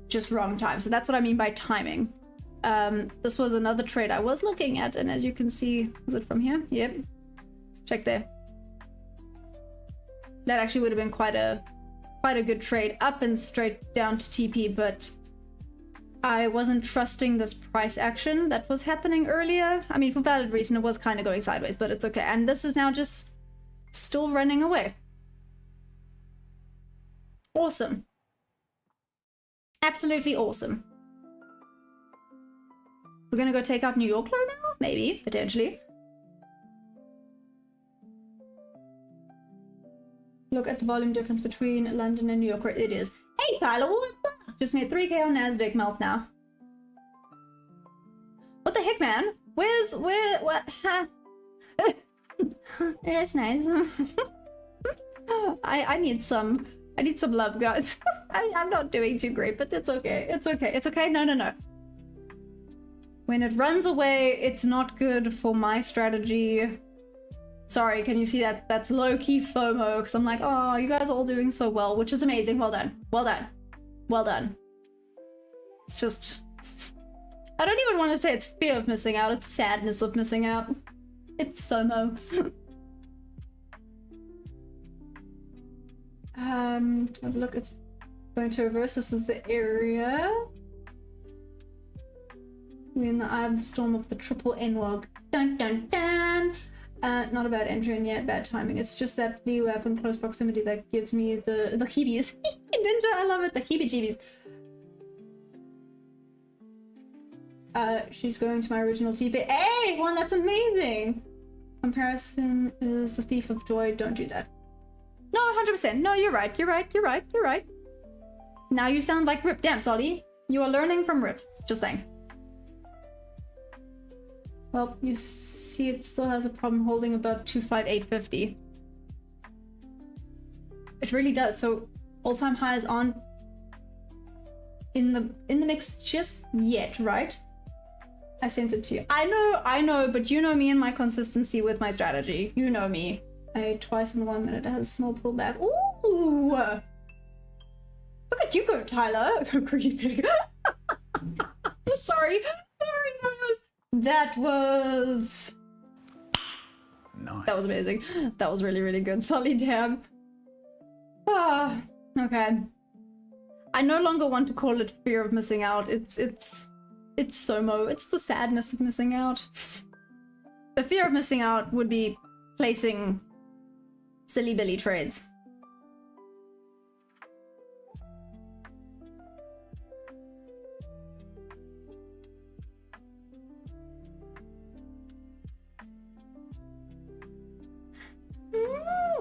Just wrong time. So that's what I mean by timing. This was another trade I was looking at, and as you can see, is it from here? Yep. Check there. That actually would have been quite a good trade up and straight down to TP, but I wasn't trusting this price action that was happening earlier. I mean, for valid reason, it was kind of going sideways, but it's okay. And this is now just still running away. Awesome. Absolutely awesome. We're gonna go take out New York now? Maybe, potentially. Look at the volume difference between London and New York. It is. Hey Tyler, what's up? Just made 3K on Nasdaq melt now. What the heck, man? What? Huh? That's nice. I need some love, guys. I'm not doing too great, but it's okay. It's okay. It's okay. No. When it runs away, it's not good for my strategy. Sorry, can you see that? That's low-key FOMO, because I'm like, oh, you guys are all doing so well, which is amazing. Well done. Well done. Well done. It's just... I don't even want to say it's fear of missing out. It's sadness of missing out. It's SOMO. Look, it's going to reverse. This is the area. We're in the eye of the storm of the triple N log. Dun dun dun! Not about entering yet, bad timing. It's just that the up in close proximity that gives me the heebies. Ninja, I love it, the heebie-jeebies. She's going to my original TP. Hey, one, that's amazing! Comparison is the thief of joy. Don't do that. No, 100%. No, you're right. You're right. Now you sound like Rip. Damn, Solly. You are learning from Rip. Just saying. Well, you see it still has a problem holding above 25850. It really does. So all-time highs aren't in the mix just yet, right? I sent it to you. I know, but you know me and my consistency with my strategy. You know me. I twice in the 1 minute. I had a small pullback. Ooh! Look at you go, Tyler. Creepy. Sorry. That was... Nice. That was amazing. That was really, really good. Solly, damn. Ah, okay. I no longer want to call it fear of missing out. It's SOMO. It's the sadness of missing out. The fear of missing out would be placing silly billy trades.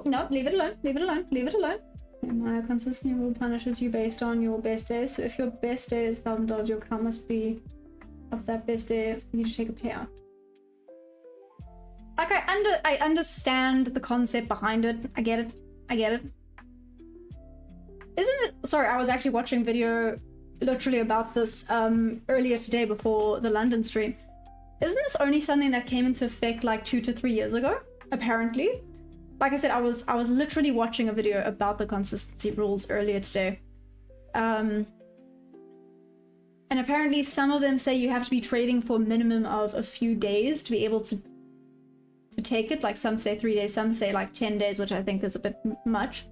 No, leave it alone. My consistency rule punishes you based on your best day. So if your best day is $1,000, your account must be of that best day for you to take a payout. Like, I understand the concept behind it. I get it. Isn't it? Sorry, I was actually watching video literally about this earlier today before the London stream. Isn't this only something that came into effect like 2 to 3 years ago? Apparently. Like I said, I was literally watching a video about the consistency rules earlier today. And apparently some of them say you have to be trading for a minimum of a few days to be able to take it. Like some say 3 days, some say like 10 days, which I think is a bit much.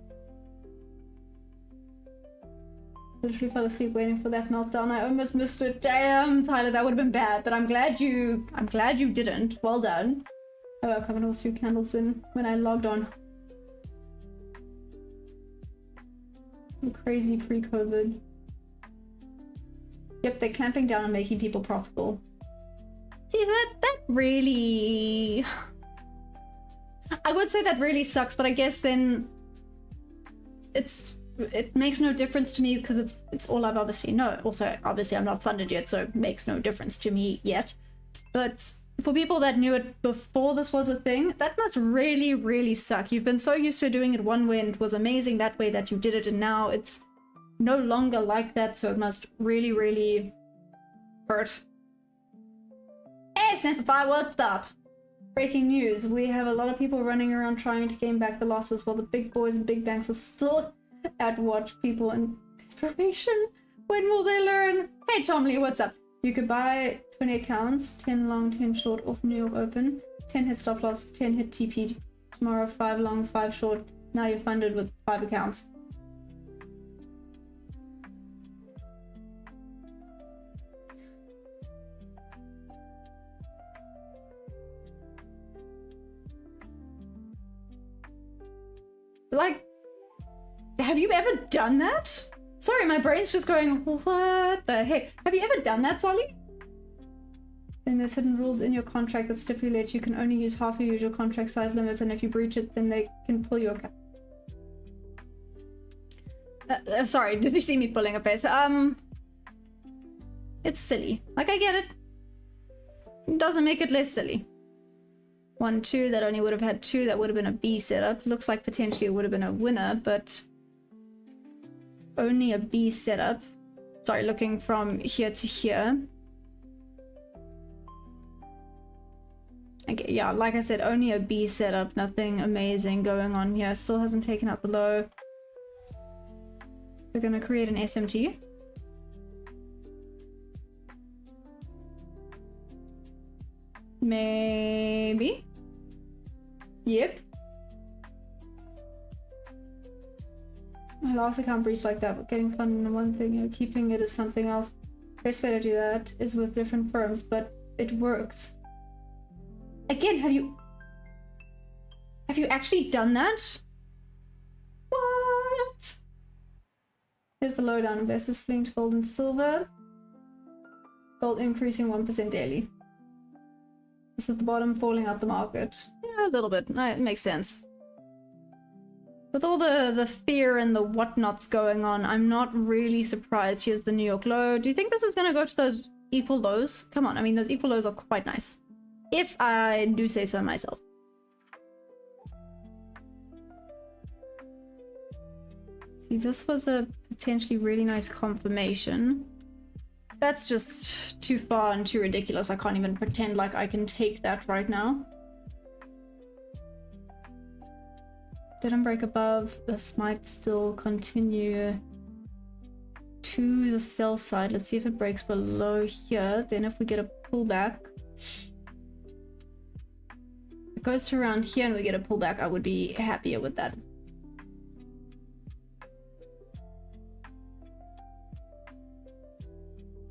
Literally fell asleep waiting for that meltdown. I almost missed it. Damn, Tyler, that would have been bad. But I'm glad you didn't. Well done. Oh, I covered almost 2 candles in when I logged on. I'm crazy pre-COVID. Yep, they're clamping down on making people profitable. See, that really... I would say that really sucks, but I guess then it makes no difference to me because it's all I've obviously known. Also, obviously I'm not funded yet, so it makes no difference to me yet. But for people that knew it before this was a thing, that must really, really suck. You've been so used to doing it one way and it was amazing that way that you did it, and now it's no longer like that, so it must really, really hurt. Hey, Simplify, what's up? Breaking news, we have a lot of people running around trying to gain back the losses while the big boys and big banks are still at watch people in desperation. When will they learn? Hey, Chomley, what's up? You could buy 20 accounts, 10 long, 10 short off New York Open, 10 hit stop loss, 10 hit TP. Tomorrow, 5 long, 5 short. Now you're funded with 5 accounts. Like, have you ever done that? Sorry, my brain's just going, what the heck? Have you ever done that, Solly? Then there's hidden rules in your contract that stipulate you can only use half your usual contract size limits, and if you breach it, then they can pull your account. Sorry, did you see me pulling a face? It's silly. Like, I get it. It doesn't make it less silly. 1, 2, that only would have had 2, that would have been a B setup. Looks like potentially it would have been a winner, but only a B setup. Sorry, looking from here to here. Okay, yeah, like I said, only a B setup, nothing amazing going on here. Still hasn't taken out the low. We're gonna create an SMT. Maybe. Yep. My last account breached like that, but getting funded in one thing, you know, keeping it is something else. Best way to do that is with different firms, but it works. Again, have you actually done that? What? Here's the lowdown. Investors fleeing to gold and silver. Gold increasing 1% daily. This is the bottom falling out the market. Yeah, a little bit. It makes sense. With all the fear and the whatnots going on, I'm not really surprised. Here's the New York low. Do you think this is going to go to those equal lows? Come on, I mean, those equal lows are quite nice. If I do say so myself. See, this was a potentially really nice confirmation. That's just too far and too ridiculous. I can't even pretend like I can take that right now. Didn't break above. This might still continue to the sell side. Let's see if it breaks below here. Then if we get a pullback, it goes to around here and we get a pullback, I would be happier with that.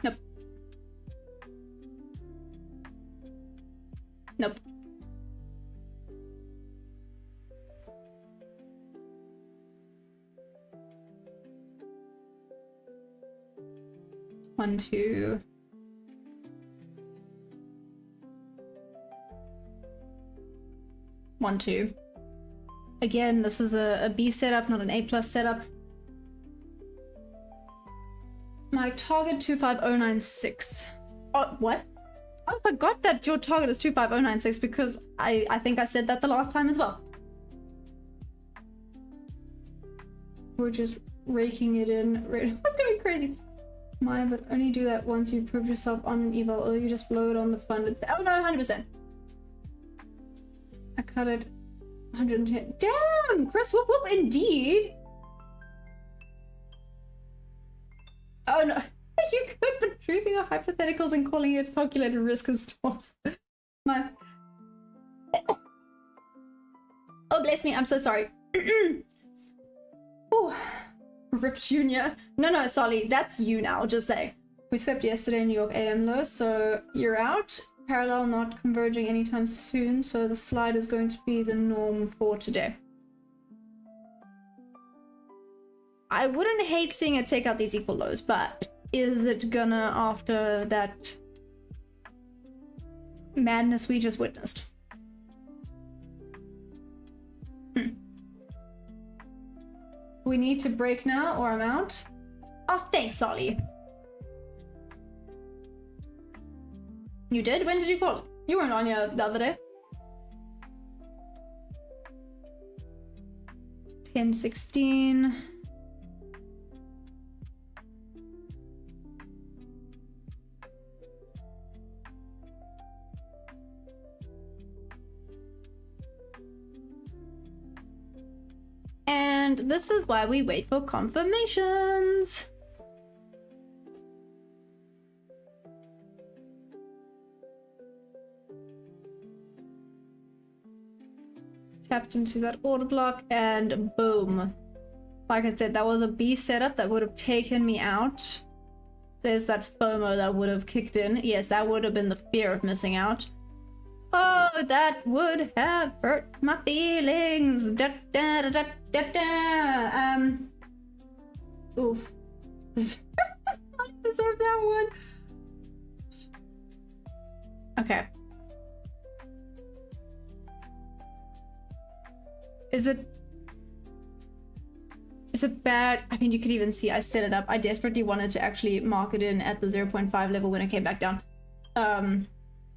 Nope. Nope. One, two. One, two. Again, this is a B setup, not an A plus setup. My target 25096. Oh, what? I forgot that your target is 25096 because I think I said that the last time as well. We're just raking it in. What's going crazy? Maya, but only do that once you prove yourself on an eval, or you just blow it on the fund. It's, oh no, 100%. I cut it 110. Damn, Chris, whoop whoop, indeed. Oh no, you could, but dreaming of hypotheticals and calling it calculated risk and stuff. My. Oh, bless me, I'm so sorry. Oh, Rip Junior. No, Solly, that's you now, just saying. We swept yesterday in New York AM low, so you're out. Parallel not converging anytime soon, so the slide is going to be the norm for today. I wouldn't hate seeing it take out these equal lows, but is it gonna after that madness we just witnessed? We need to break now or I'm out. Oh, thanks, Solly. You did? When did you call? You weren't on here the other day. 10:16. And this is why we wait for confirmations. Tapped into that order block and boom. Like I said, that was a B setup that would have taken me out. There's that FOMO that would have kicked in. Yes, that would have been the fear of missing out. Oh, that would have hurt my feelings. Da, da, da, da, da, da. Oof. I deserve that one. Okay. Is it bad? I mean, you could even see I set it up. I desperately wanted to actually mark it in at the 0.5 level when it came back down.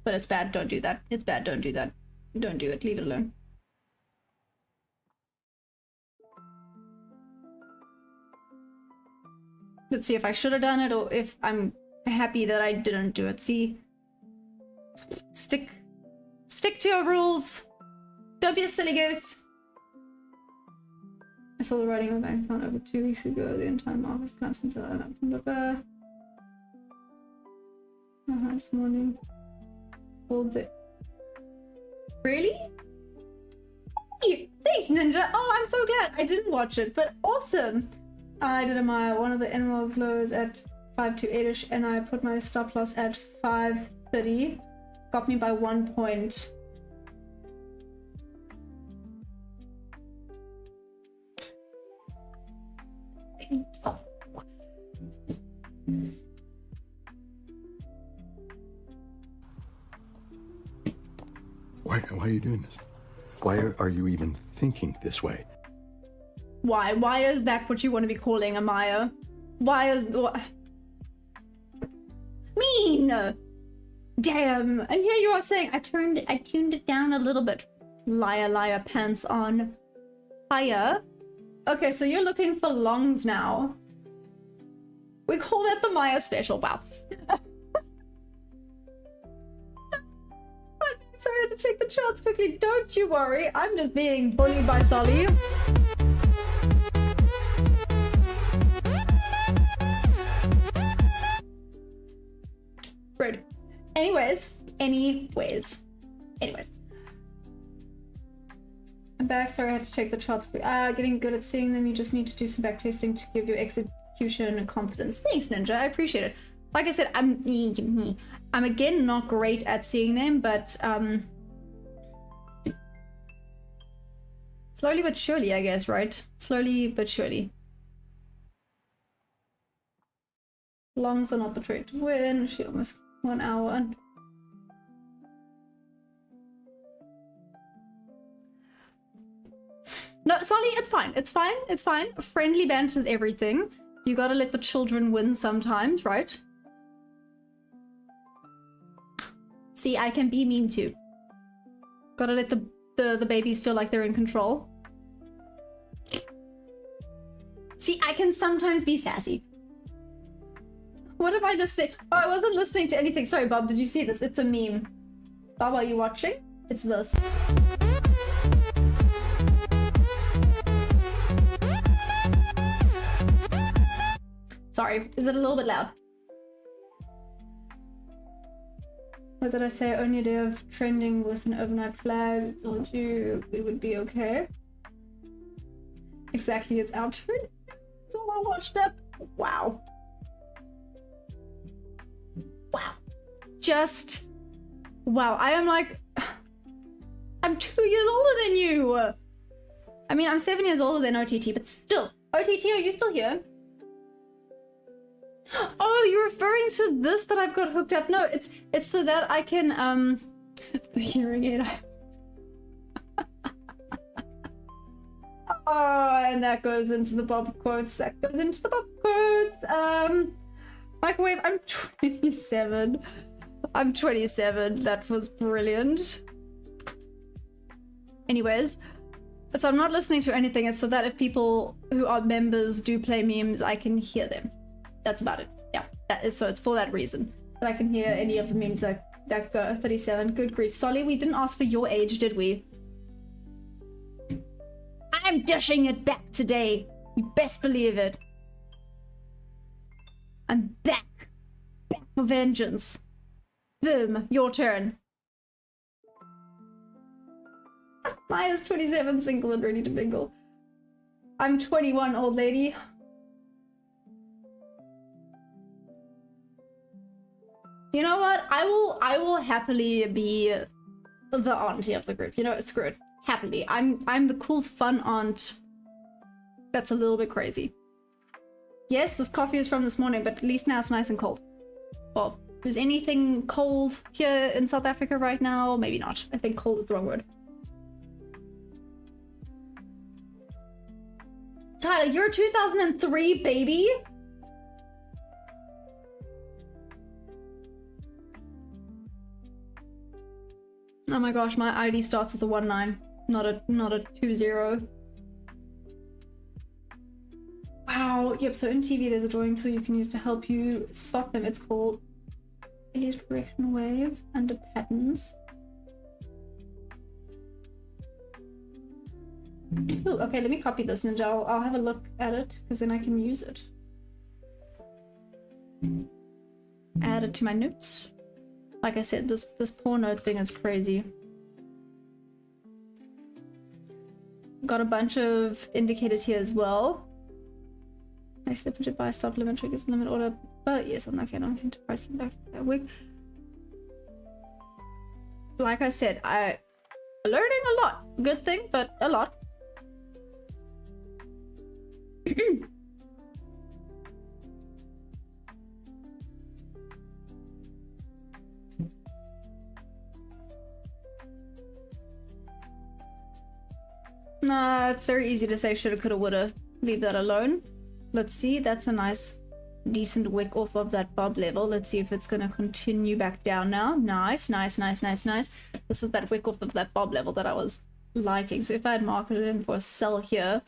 But it's bad, don't do that. It's bad, don't do that. Don't do it, leave it alone. Let's see if I should have done it or if I'm happy that I didn't do it. See? Stick to your rules. Don't be a silly goose. I saw the writing on my bank account over 2 weeks ago. The entire market collapsed until I went from the this morning. All day. Really? Hey, thanks, Ninja. Oh, I'm so glad. I didn't watch it, but awesome. I did one of the NMOG's lows at 528ish, and I put my stop loss at 530. Got me by 1 point. Why are you doing this? Why are you even thinking this way? Why? Why is that what you want to be calling Amaya? Why is... Mean! Damn! And here you are saying, I tuned it down a little bit. Liar, liar, pants on. Higher. Okay, so you're looking for longs now. We call that the Maya special. Wow. Sorry, I had to check the charts quickly. Don't you worry. I'm just being bullied by Solly. Rude. Anyways. I'm back. Sorry, I had to check the charts. Getting good at seeing them. You just need to do some back testing to give your execution confidence. Thanks, Ninja. I appreciate it. Like I said, I'm again not great at seeing them, but slowly but surely, I guess, right? Slowly but surely. Longs are not the trade to win. She almost 1 hour. No, Solly, it's fine. It's fine. It's fine. Friendly banter is everything. You gotta let the children win sometimes, right? See, I can be mean too. Gotta let the babies feel like they're in control. See, I can sometimes be sassy. What am I listening? Oh, I wasn't listening to anything. Sorry, Bob, did you see this? It's a meme. Bob, are you watching? It's this. Sorry, is it a little bit loud? What did I say? Only a day of trending with an overnight flag. Told you we would be okay. Exactly, it's our turn. Oh, I watched that. Wow. Wow. Just wow. I am like, I'm 2 years older than you. I mean, I'm 7 years older than OTT, but still. OTT, are you still here? Oh, you're referring to this that I've got hooked up. No, it's so that I can the hearing aid. Oh, and that goes into the Bob quotes. That goes into the Bob quotes. Microwave, I'm 27. I'm 27. That was brilliant. Anyways, so I'm not listening to anything. It's so that if people who are members do play memes, I can hear them. That's about it. Yeah, that is, so it's for that reason that I can hear any of the memes that go. 37. Good grief. Solly, we didn't ask for your age, did we? I'm dishing it back today. You best believe it. I'm back. Back for vengeance. Boom. Your turn. Maya's 27, single and ready to mingle. I'm 21, old lady. You know what? I will happily be the auntie of the group. You know, screw it. Happily. I'm the cool fun aunt. That's a little bit crazy. Yes, this coffee is from this morning, but at least now it's nice and cold. Well, is anything cold here in South Africa right now? Maybe not. I think cold is the wrong word. Tyler, you're a 2003 baby? Oh my gosh, my ID starts with a 19, not a 20. Wow, yep, so in TV there's a drawing tool you can use to help you spot them. It's called Elliott Correction Wave under patterns. Ooh, okay, let me copy this and I'll have a look at it because then I can use it. Add it to my notes. Like I said, this poor note thing is crazy. Got a bunch of indicators here as well. I slipped it by stop limit triggers limit order, but yes, I'm not getting into price back that week. Like I said, I learning a lot. Good thing, but a lot. Nah, it's very easy to say shoulda, coulda, woulda. Leave that alone. Let's see, that's a nice, decent wick off of that bob level. Let's see if it's gonna continue back down now. Nice, nice, nice, nice, nice. This is that wick off of that bob level that I was liking. So if I had marketed in for a sell here...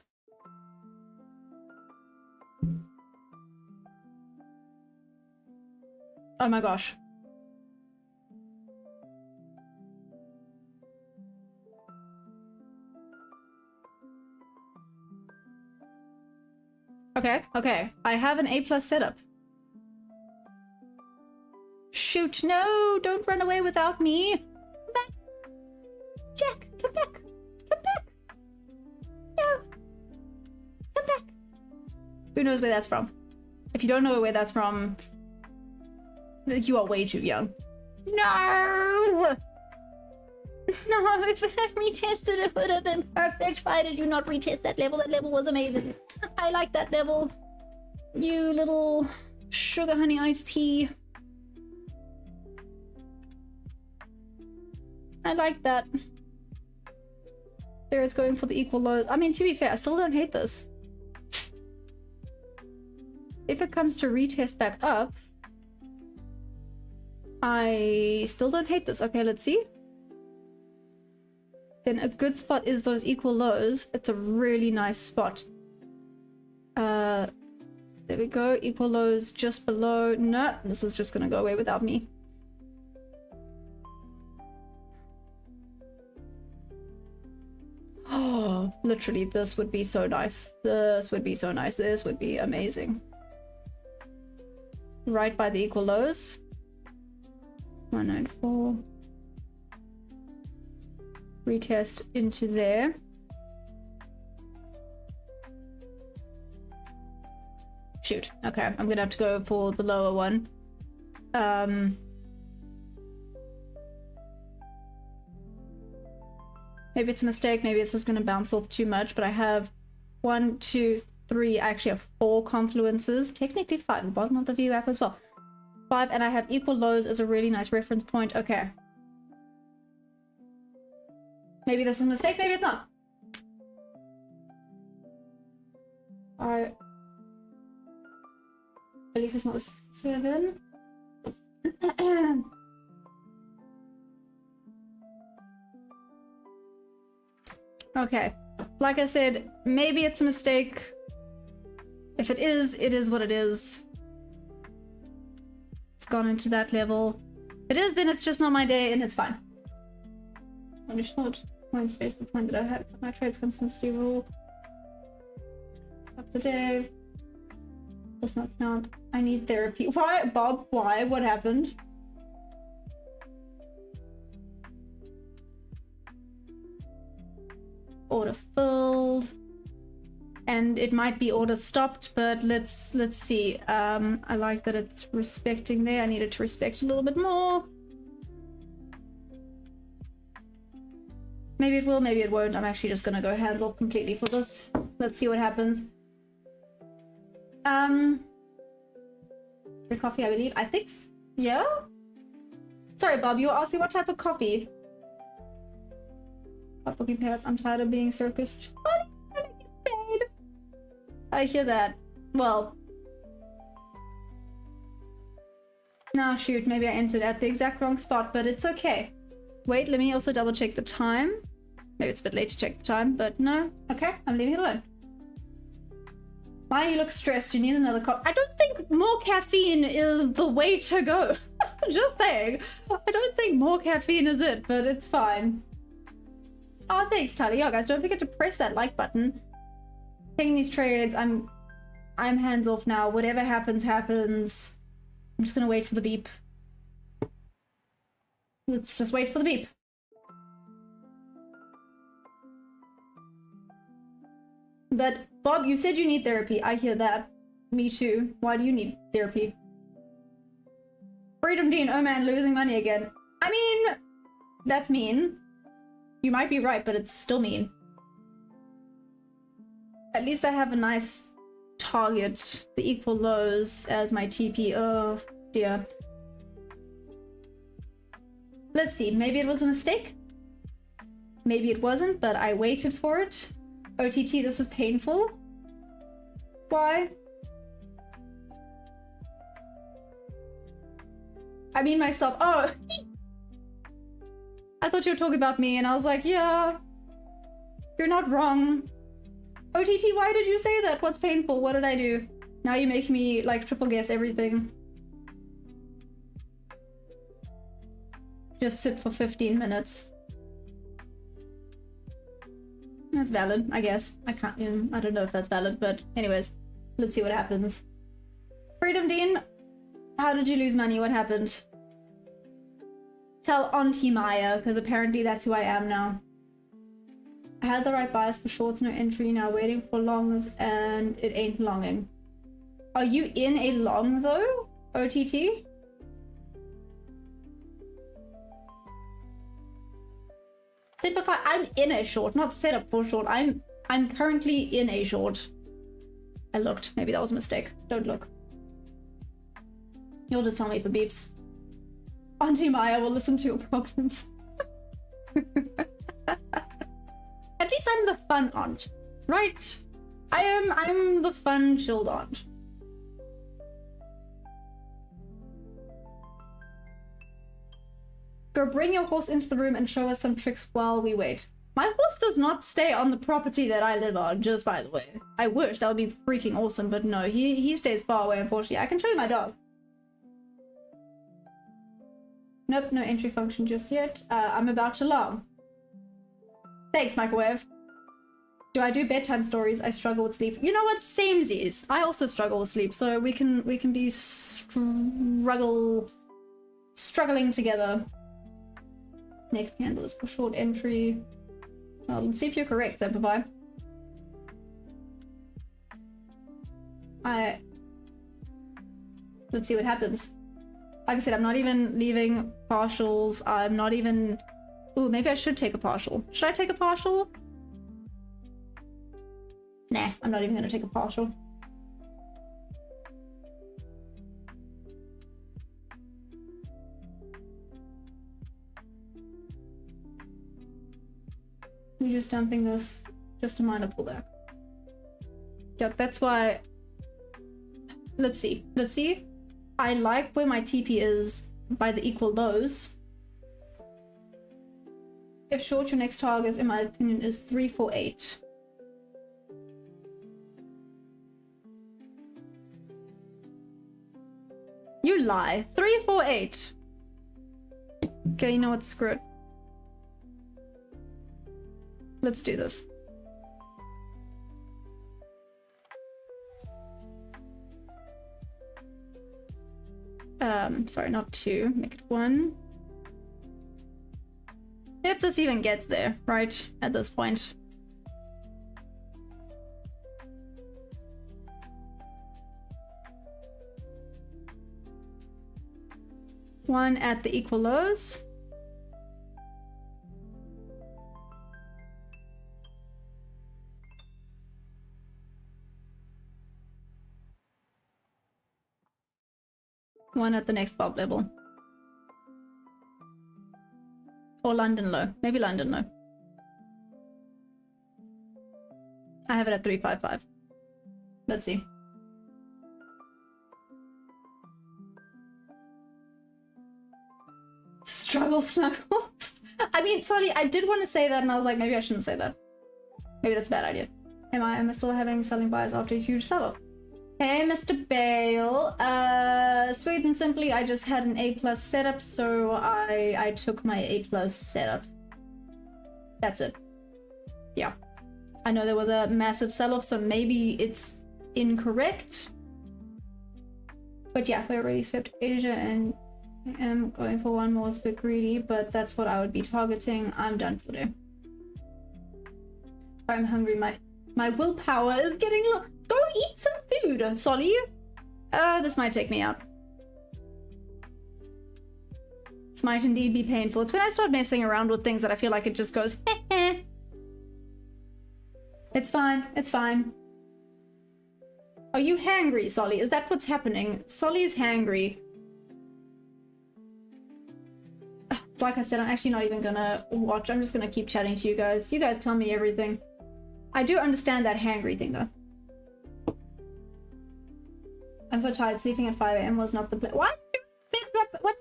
Oh my gosh. Okay, okay. I have an A+ setup. Shoot, no! Don't run away without me! Come back! Jack, come back! Come back! No! Come back! Who knows where that's from? If you don't know where that's from, you are way too young. No! No, if I had retested it would have been perfect. Why did you not retest that level? That level was amazing. I like that level. You little sugar honey iced tea. I like that. There it's going for the equal lows. I mean, to be fair, I still don't hate this. If it comes to retest back up, I still don't hate this. Okay, let's see. Then a good spot is those equal lows. It's a really nice spot. There we go. Equal lows just below. No, this is just gonna go away without me. Oh, literally, this would be so nice. This would be so nice. This would be amazing. Right by the equal lows. 194. Retest into there. Shoot. Okay, I'm gonna have to go for the lower one. Maybe it's a mistake, maybe it's just gonna bounce off too much, but I have 1, 2, 3, I actually have 4 confluences. Technically 5, the bottom of the view app as well. 5, and I have equal lows as a really nice reference point. Okay. Maybe this is a mistake, maybe it's not. At least it's not a 7. Okay. Like I said, maybe it's a mistake. If it is what it is. It's gone into that level. If it is, then it's just not my day and it's fine. Only short point space, the point that I had my trades consistency rule. Up the day. Does not count. I need therapy. Why, Bob? Why? What happened? Order filled. And it might be order stopped, but let's see. I like that it's respecting there. I needed to respect a little bit more. Maybe it will, maybe it won't. I'm actually just gonna go hands off completely for this. Let's see what happens. Your coffee, I believe. I think yeah? Sorry, Bob, you were asking what type of coffee? Hot booking payouts. I'm tired of being circused. Paid. I hear that. Well. Nah, shoot, maybe I entered at the exact wrong spot, but it's okay. Wait, let me also double check the time. Maybe it's a bit late to check the time, but no. Okay, I'm leaving it alone. Why you look stressed? You need another cup. I don't think more caffeine is the way to go. Just saying. I don't think more caffeine is it, but it's fine. Oh, thanks, Tyler. Yeah, guys, don't forget to press that like button. Taking these trades, I'm hands off now. Whatever happens, happens. I'm just gonna wait for the beep. Let's just wait for the beep. But Bob, you said you need therapy. I hear that. Me too. Why do you need therapy? Freedom Dean, oh man, losing money again. I mean, that's mean. You might be right, but it's still mean. At least I have a nice target, the equal lows as my TP. Oh dear. Let's see, maybe it was a mistake. Maybe it wasn't, but I waited for it. OTT, this is painful. Why? I mean myself. Oh! I thought you were talking about me, and I was like, yeah. You're not wrong. OTT, why did you say that? What's painful? What did I do? Now you make me, like, triple guess everything. Just sit for 15 minutes. That's valid, I guess. I can't, I don't know if that's valid, but anyways, let's see what happens. Freedom Dean, how did you lose money? What happened? Tell Auntie Maya, because apparently that's who I am now. I had the right bias for shorts, no entry, now waiting for longs, and it ain't longing. Are you in a long though, OTT? Simplify, I'm in a short, not set up for short. I'm currently in a short. I looked. Maybe that was a mistake. Don't look. You'll just tell me for beeps. Auntie Maya will listen to your problems. At least I'm the fun aunt, right? I'm the fun chilled aunt. Go bring your horse into the room and show us some tricks while we wait. My horse does not stay on the property that I live on, just by the way. I wish, that would be freaking awesome, but no, he stays far away, unfortunately. I can show you my dog. Nope, no entry function just yet. I'm about to learn. Thanks, microwave. Do I do bedtime stories? I struggle with sleep. You know what? Samesies. I also struggle with sleep, so we can be struggling together. Next candle is for short entry. Let's see if you're correct, Senpai. Let's see what happens. Like I said, I'm not even leaving partials. I'm not even... Ooh, maybe I should take a partial. Should I take a partial? Nah, I'm not even gonna take a partial. We're just dumping this just a minor pullback. Yep, that's why... Let's see. Let's see. I like where my TP is by the equal lows. If short, your next target, in my opinion, is 348. You lie. 348. Okay, you know what? Screw it. Let's do this. Sorry, not 2. Make it 1. If this even gets there, right? At this point. One at the equal lows. One at the next bob level. Or London low. Maybe London low. I have it at 355. Let's see. Struggle snuggles. I mean, sorry, I did want to say that and I was like, maybe I shouldn't say that. Maybe that's a bad idea. Am I still having selling buys after a huge sell-off? Hey, Mr. Bale. Sweet and simply, I just had an A+ setup, so I took my A+ setup. That's it. Yeah. I know there was a massive sell-off, so maybe it's incorrect. But yeah, we already swept Asia and I am going for one more. It's a bit greedy, but that's what I would be targeting. I'm done for today. I'm hungry. My willpower is getting low. Go eat some food, Solly. This might take me out. This might indeed be painful. It's when I start messing around with things that I feel like it just goes, heh heh. It's fine. It's fine. Are you hangry, Solly? Is that what's happening? Solly is hangry. Like I said, I'm actually not even gonna watch. I'm just gonna keep chatting to you guys. You guys tell me everything. I do understand that hangry thing, though. I'm so tired. Sleeping at 5 AM was not the plan. What? What?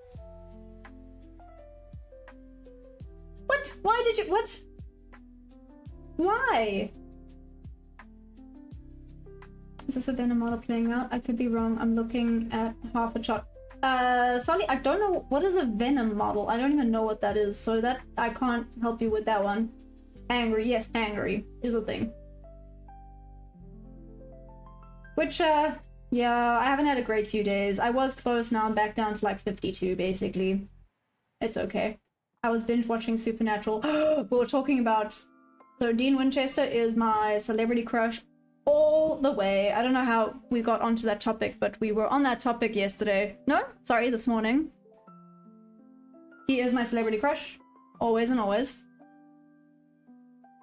What? Why did you? What? Why? Is this a Venom model playing out? I could be wrong. I'm looking at half a chart. Sorry, I don't know what is a Venom model. I don't even know what that is, so that I can't help you with that one. Angry, yes, angry is a thing. Which, yeah, I haven't had a great few days. I was close, now I'm back down to like 52, basically. It's okay. I was binge watching Supernatural. We were talking about... So Dean Winchester is my celebrity crush all the way. I don't know how we got onto that topic, but we were on that topic yesterday. No, sorry, this morning. He is my celebrity crush. Always and always.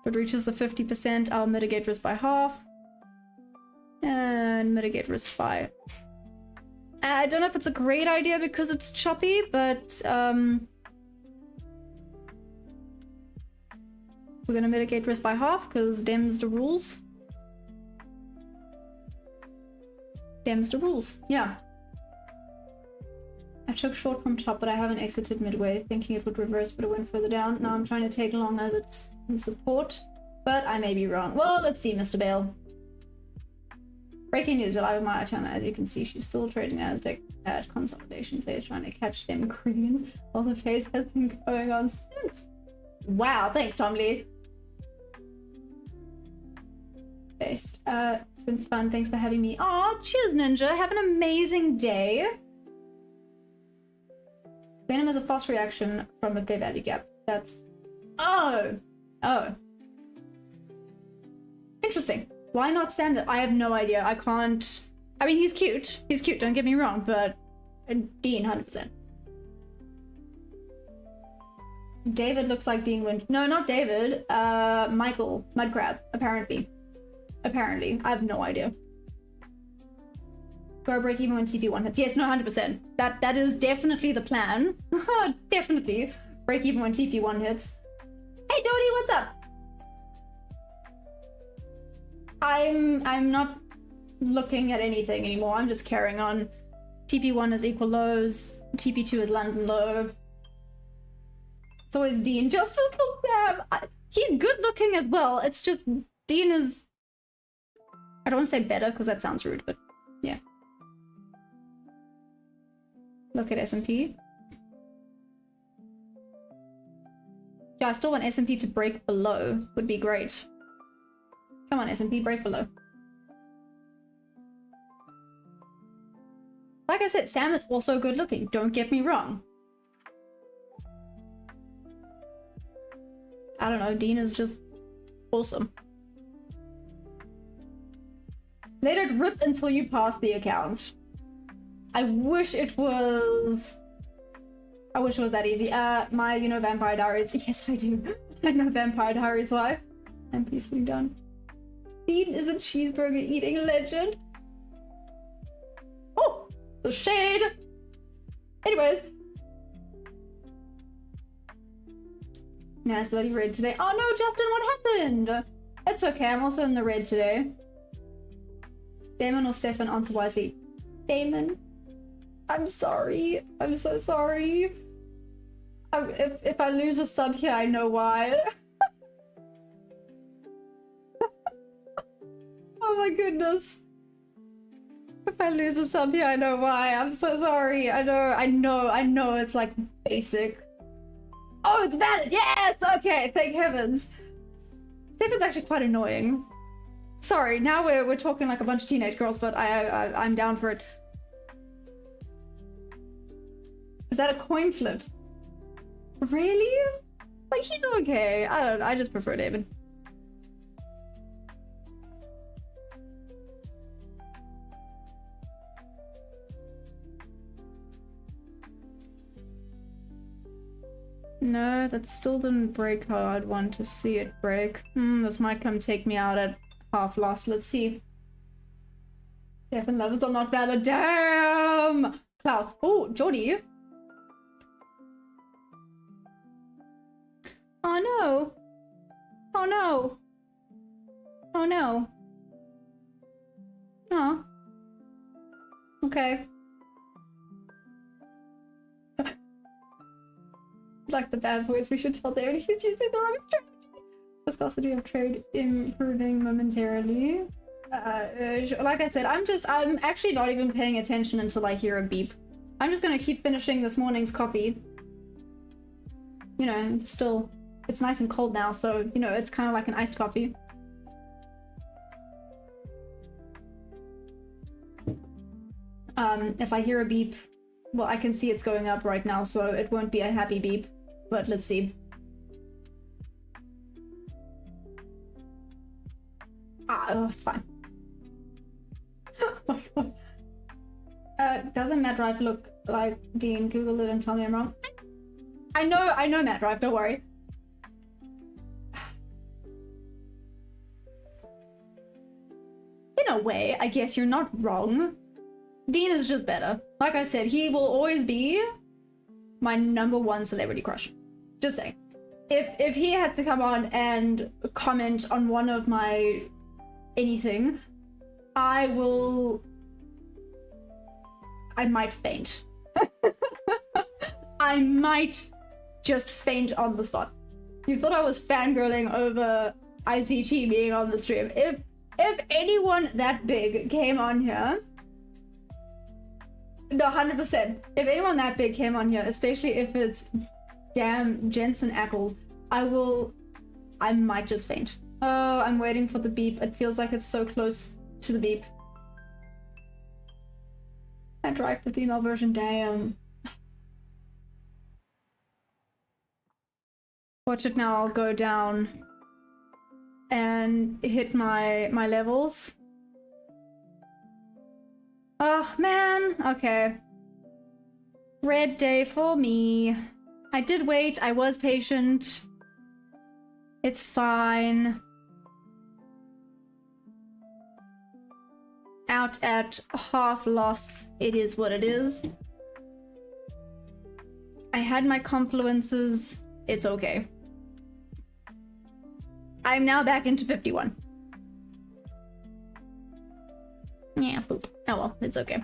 If it reaches the 50%, I'll mitigate risk by half. And mitigate risk by... I don't know if it's a great idea because it's choppy, but we're gonna mitigate risk by half because Dem's the rules. Dem's the rules, yeah. I took short from top, but I haven't exited midway, thinking it would reverse, but it went further down. Now I'm trying to take long as it's in support, but I may be wrong. Well, let's see, Mr. Bale. Breaking news, rely on my channel. As you can see, she's still trading Nasdaq at consolidation phase, trying to catch them greens while the phase has been going on since. Wow, thanks, Tom Lee. Based. It's been fun. Thanks for having me. Aw, cheers, Ninja. Have an amazing day. Venom is a fast reaction from a fair value gap. That's... Oh! Interesting. Why not standard? I have no idea. I can't... I mean, he's cute. He's cute, don't get me wrong, but... Dean, 100%. David looks like Dean Wind. No, not David. Michael. Mudcrab, apparently. Apparently. I have no idea. Go break even when TP1 hits. Yes, no, 100%. That is definitely the plan. Definitely. Break even when TP1 hits. Hey, Jody, what's up? I'm not looking at anything anymore. I'm just carrying on. TP1 is equal lows. TP2 is London low. It's always Dean. Justice for Sam. He's good looking as well. It's just Dean is... I don't want to say better because that sounds rude, but yeah. Look at S&P. Yeah, I still want S&P to break below. Would be great. Come on, S&P, break below. Like I said, Sam is also good looking. Don't get me wrong. I don't know, Dean is just awesome. Let it rip until you pass the account. I wish it was that easy. You know Vampire Diaries? Yes, I do. I know Vampire Diaries, why? I'm peacefully done. Dean is a cheeseburger eating legend. Oh, the shade. Anyways. Nah, it's bloody red today. Oh no, Justin, what happened? It's okay, I'm also in the red today. Damon or Stefan, answer wisely. Damon. I'm sorry. I'm so sorry. If I lose a sub here, I know why. Oh my goodness. If I lose a sub here, I know why. I'm so sorry. I know. It's like basic. Oh, it's valid. Yes. Okay. Thank heavens. Stefan's actually quite annoying. Sorry. Now we're talking like a bunch of teenage girls, but I'm down for it. Is that a coin flip? Really? Like, he's okay. I just prefer David. No, that still didn't break how I'd want to see it break. This might come take me out at half loss. Let's see. Stefan levels are not valid. Damn! Klaus. Oh, Jordy. Oh no. Oh no. Oh no. Oh. Okay. Like the bad boys, we should tell David he's using the wrong strategy. Viscosity of trade improving momentarily. Like I said, I'm actually not even paying attention until I hear a beep. I'm just gonna keep finishing this morning's copy. You know, it's nice and cold now, so, you know, it's kind of like an iced coffee. If I hear a beep, well, I can see it's going up right now, so it won't be a happy beep, but let's see. Oh, it's fine. Oh my god. Doesn't Matt Drive look like Dean? Google it and tell me I'm wrong. I know Matt Drive, don't worry. In a way, I guess you're not wrong. Dean is just better. Like I said, he will always be my #1 celebrity crush. Just saying. If he had to come on and comment on one of my anything, I might faint. I might just faint on the spot. You thought I was fangirling over ICT being on the stream. If anyone that big came on here, no, 100%. If anyone that big came on here, especially if it's damn Jensen Ackles, I might just faint. Oh, I'm waiting for the beep. It feels like it's so close to the beep. I drive the female version, damn. Watch it now go down and hit my levels. Oh man, okay. Red day for me. I did wait, I was patient. It's fine. Out at half loss, it is what it is. I had my confluences, it's okay. I'm now back into 51. Yeah, boop. Oh well, it's okay.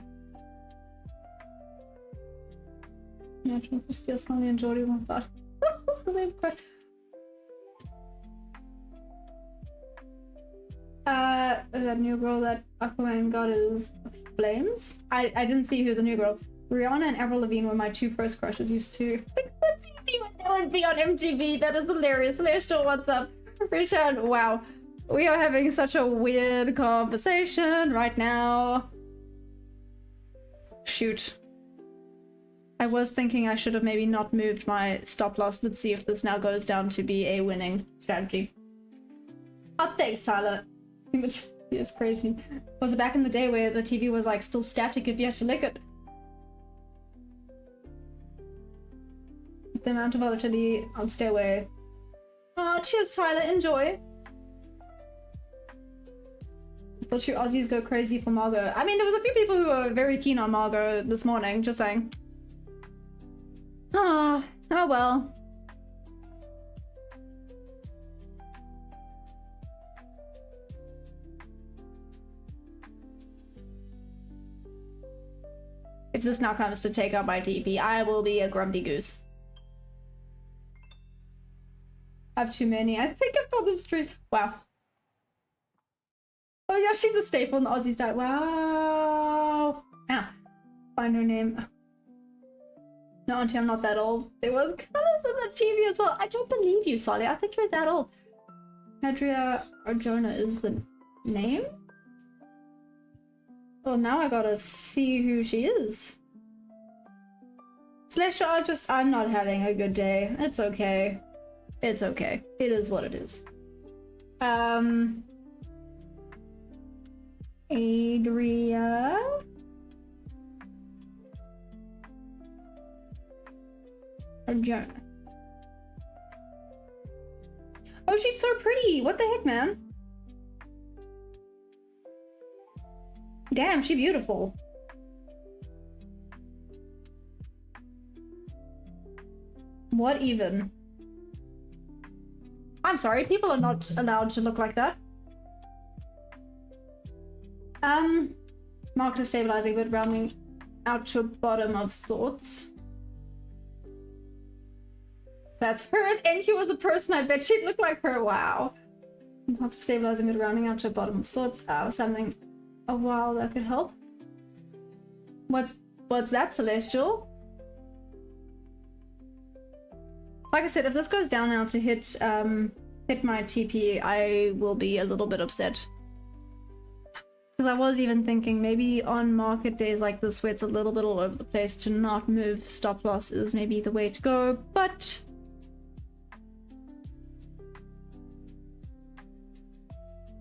Yeah, trying to steal Sonny and Jordy one thought. That's the same question. That new girl that Aquaman got is Flames? I didn't see who the new girl. Rihanna and Avril Lavigne were my two first crushes. Used to like MTV when they would be on MTV. That is hilarious. Celestial, what's up? Richard, wow. We are having such a weird conversation right now. Shoot. I was thinking I should have maybe not moved my stop loss. Let's see if this now goes down to be a winning strategy. Oh, thanks, Tyler. It's crazy. Was it back in the day where the TV was like still static if you had to lick it? The amount of volatility, I'll stay away. Oh, cheers, Tyler. Enjoy. I thought you Aussies go crazy for Margot. I mean, there was a few people who were very keen on Margot this morning, just saying. Oh well. If this now comes to take out my TP, I will be a grumpy goose. I have too many. I think I'm on the street. Wow. Oh yeah, she's a staple in the Aussies diet. Wow. Ah, find her name. No, Auntie, I'm not that old. There was colors on the TV as well. I don't believe you, Solly. I think you're that old. Adria Arjona is the name? Well, now I gotta see who she is. Celestial, I'm not having a good day. It's okay. It's okay. It is what it is. Adria? Arjona. Oh, she's so pretty! What the heck, man? Damn, she's beautiful. What even? I'm sorry, people are not allowed to look like that. Market is stabilizing, but rounding out to a bottom of sorts. That's her. If NQ was a person, I bet she'd look like her. Wow. Market stabilizing, but rounding out to a bottom of sorts. Something a while that could help. What's that, Celestial? Like I said, if this goes down now to hit my TP, I will be a little bit upset. Because I was even thinking maybe on market days like this where it's a little bit all over the place to not move stop loss is maybe the way to go, but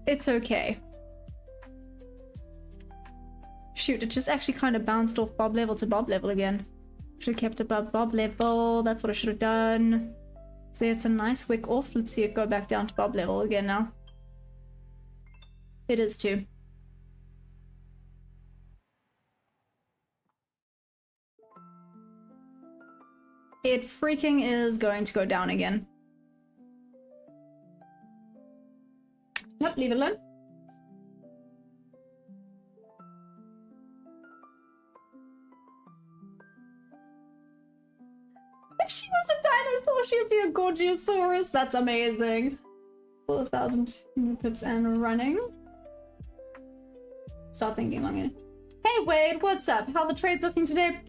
it's okay. Shoot, it just actually kind of bounced off Bob level to Bob level again. Should have kept above Bob level. That's what I should have done. So it's a nice wick off. Let's see it go back down to Bob level again now. It is too. It freaking is going to go down again. Nope, leave it alone. thought she'd be a Gorgiosaurus. That's amazing. 4,000 pips and running. Start thinking long in. Hey Wade, what's up? How the trade's looking today?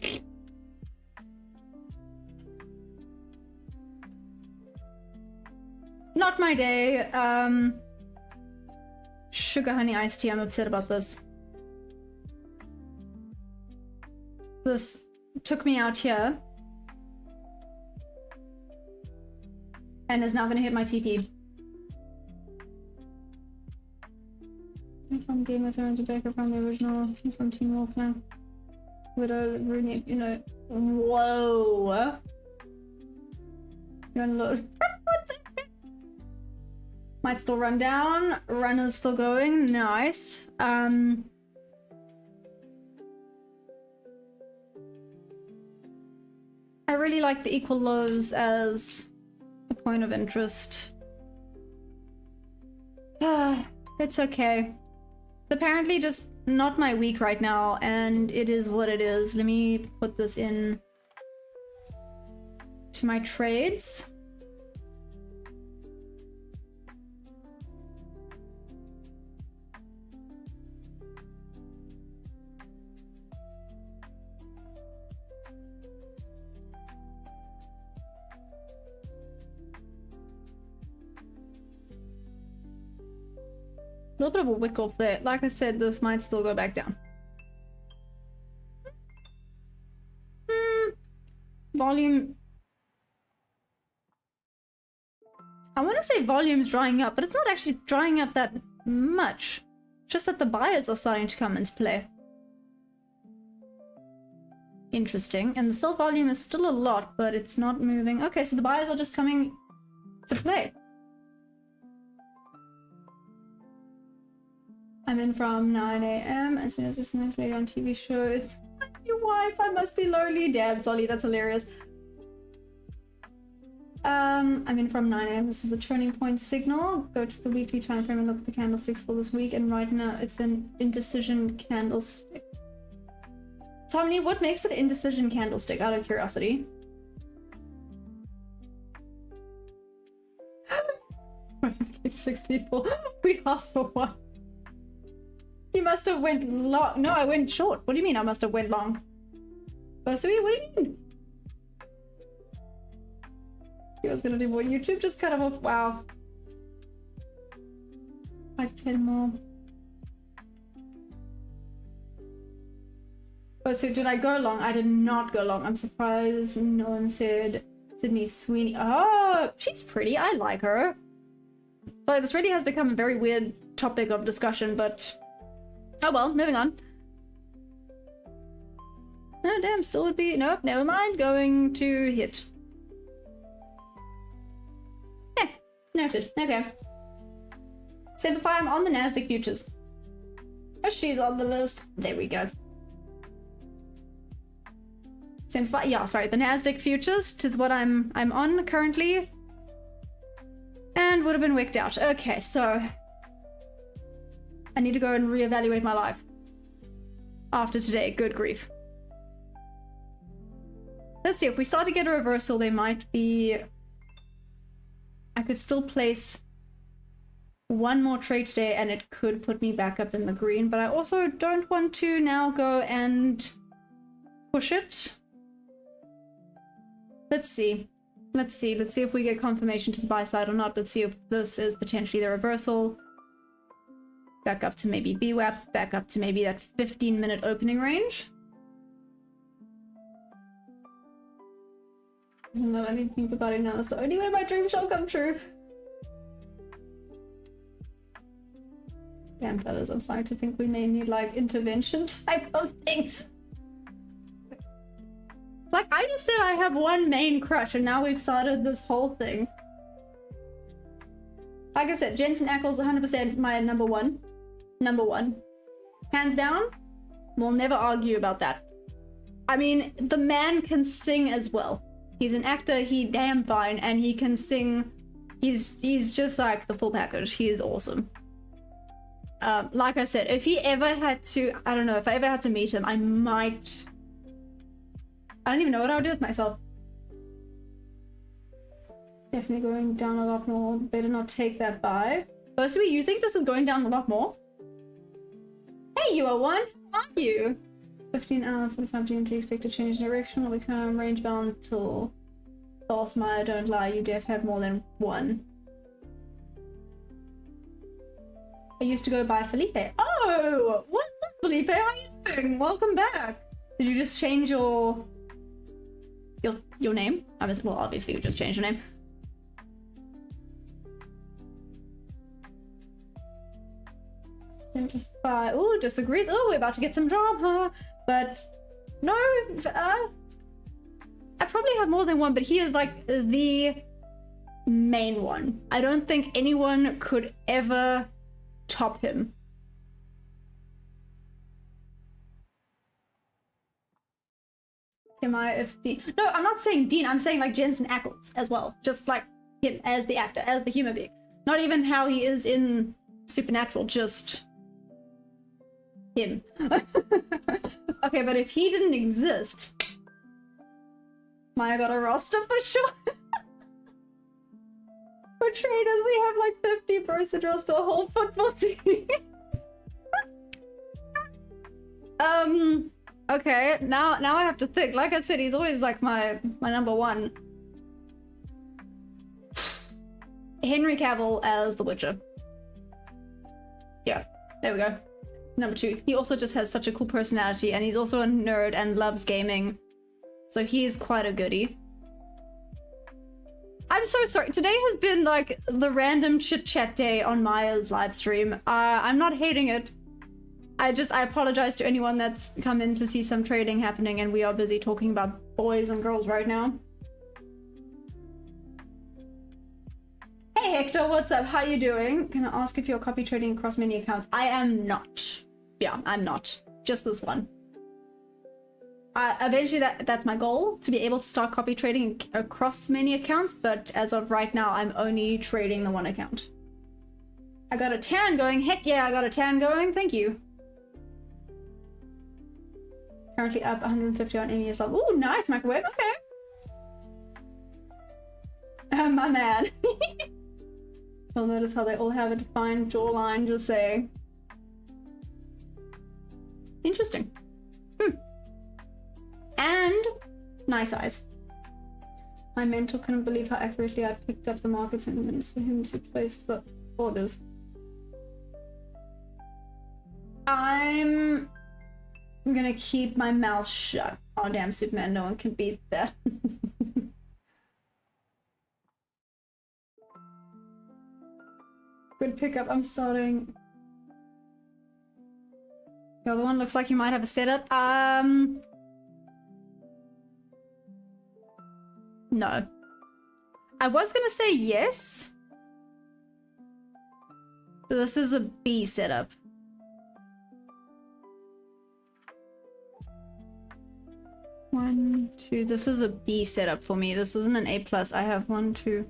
Not my day. Sugar honey iced tea. I'm upset about this. This took me out here and is now gonna hit my TP. From Game of Thrones, Rebecca from the original, from Teen Wolf now. Widow, Rooney, you know. Whoa! You're unload. What the heck? Might still run down. Runner's still going. Nice. I really like the equal lows as a point of interest. It's okay. It's apparently just not my week right now, and it is what it is. Let me put this in to my trades. A little bit of a wick off there. Like I said, this might still go back down. Volume. I want to say volume's drying up, but it's not actually drying up that much. Just that the buyers are starting to come into play. Interesting. And the sell volume is still a lot, but it's not moving. Okay, so the buyers are just coming to play. I'm in from 9 AM as soon as this nice lady on TV show. It's your wife. I must be lonely. Damn, Solly, that's hilarious. I'm in from 9 AM. This is a turning point signal. Go to the weekly time frame and look at the candlesticks for this week. And right now it's an indecision candlestick. Tommy, what makes it an indecision candlestick? Out of curiosity. 6 people. We asked for one. You must have went long. No, I went short. What do you mean I must have went long? Oh, sweet, what do you mean? You was gonna do more. YouTube just cut him off. Wow. 5, 10 more. Oh, so did I go long? I did not go long. I'm surprised no one said Sydney Sweeney. Oh, she's pretty. I like her. Sorry, this really has become a very weird topic of discussion, but oh well, moving on. Oh damn, still would be, nope, never mind, going to hit. Eh, noted, okay. Simplify, I'm on the Nasdaq futures. Oh, she's on the list. There we go. Simplify, yeah, sorry, the Nasdaq futures, 'tis what I'm on currently. And would have been wicked out. Okay, so I need to go and reevaluate my life after today. Good grief. Let's see, if we start to get a reversal, they might be... I could still place one more trade today and it could put me back up in the green, but I also don't want to now go and push it. Let's see. Let's see if we get confirmation to the buy side or not. Let's see if this is potentially the reversal. Back up to maybe VWAP, back up to maybe that 15-minute opening range. I don't know anything about it now. That's the only way my dream shall come true. Damn, fellas, I'm starting to think we may need like intervention type of thing. Like, I just said I have one main crush and now we've started this whole thing. Like I said, Jensen Ackles 100% my number one. Number one. Hands down, we'll never argue about that. I mean, the man can sing as well. He's an actor, he damn fine, and he can sing. He's just like the full package. He is awesome. Like I said, if he ever had to, I don't know, if I ever had to meet him, I might... I don't even know what I would do with myself. Definitely going down a lot more. Better not take that buy. Firstly, you think this is going down a lot more? Hey, you are one. How are you? 15 hour, 45 GMT, expect to change direction. Will become range bound till false Maya. Don't lie, you def have more than one. I used to go by Felipe. Oh, what's up, Felipe? How are you doing? Welcome back. Did you just change your name? Well, obviously you just changed your name. Oh, disagrees. Oh, we're about to get some drama. But no, I probably have more than one, but he is like the main one. I don't think anyone could ever top him. Am I if Dean? No, I'm not saying Dean. I'm saying like Jensen Ackles as well. Just like him as the actor, as the human being. Not even how he is in Supernatural. Just him. Okay, but if he didn't exist, Maya got a roster for sure. For traders, we have like 50% roster, a whole football team. Okay, now I have to think. Like I said, he's always like my number one. Henry Cavill as The Witcher. Yeah, there we go. Number 2. He also just has such a cool personality, and he's also a nerd and loves gaming. So he's quite a goodie. I'm so sorry. Today has been like the random chit chat day on Maya's live stream. I'm not hating it. I apologize to anyone that's come in to see some trading happening, and we are busy talking about boys and girls right now. Hey Hector, what's up? How you doing? Can I ask if you're copy trading across many accounts? I am not. Yeah, I'm not. Just this one. Eventually that's my goal, to be able to start copy trading across many accounts, but as of right now, I'm only trading the one account. I got a tan going. Heck yeah, I got a tan going. Thank you. Currently up 150 on MES level. Ooh, nice microwave. Okay. My man. You'll notice how they all have a defined jawline, just saying. Interesting. And nice eyes. My mentor couldn't believe how accurately I picked up the market sentiments for him to place the orders. I'm gonna keep my mouth shut. Oh damn, Superman, no one can beat that. Good pickup, I'm starting. The other one looks like you might have a setup. No. I was gonna say yes. This is a B setup. One, two. This is a B setup for me. This isn't an A+. I have 1, 2.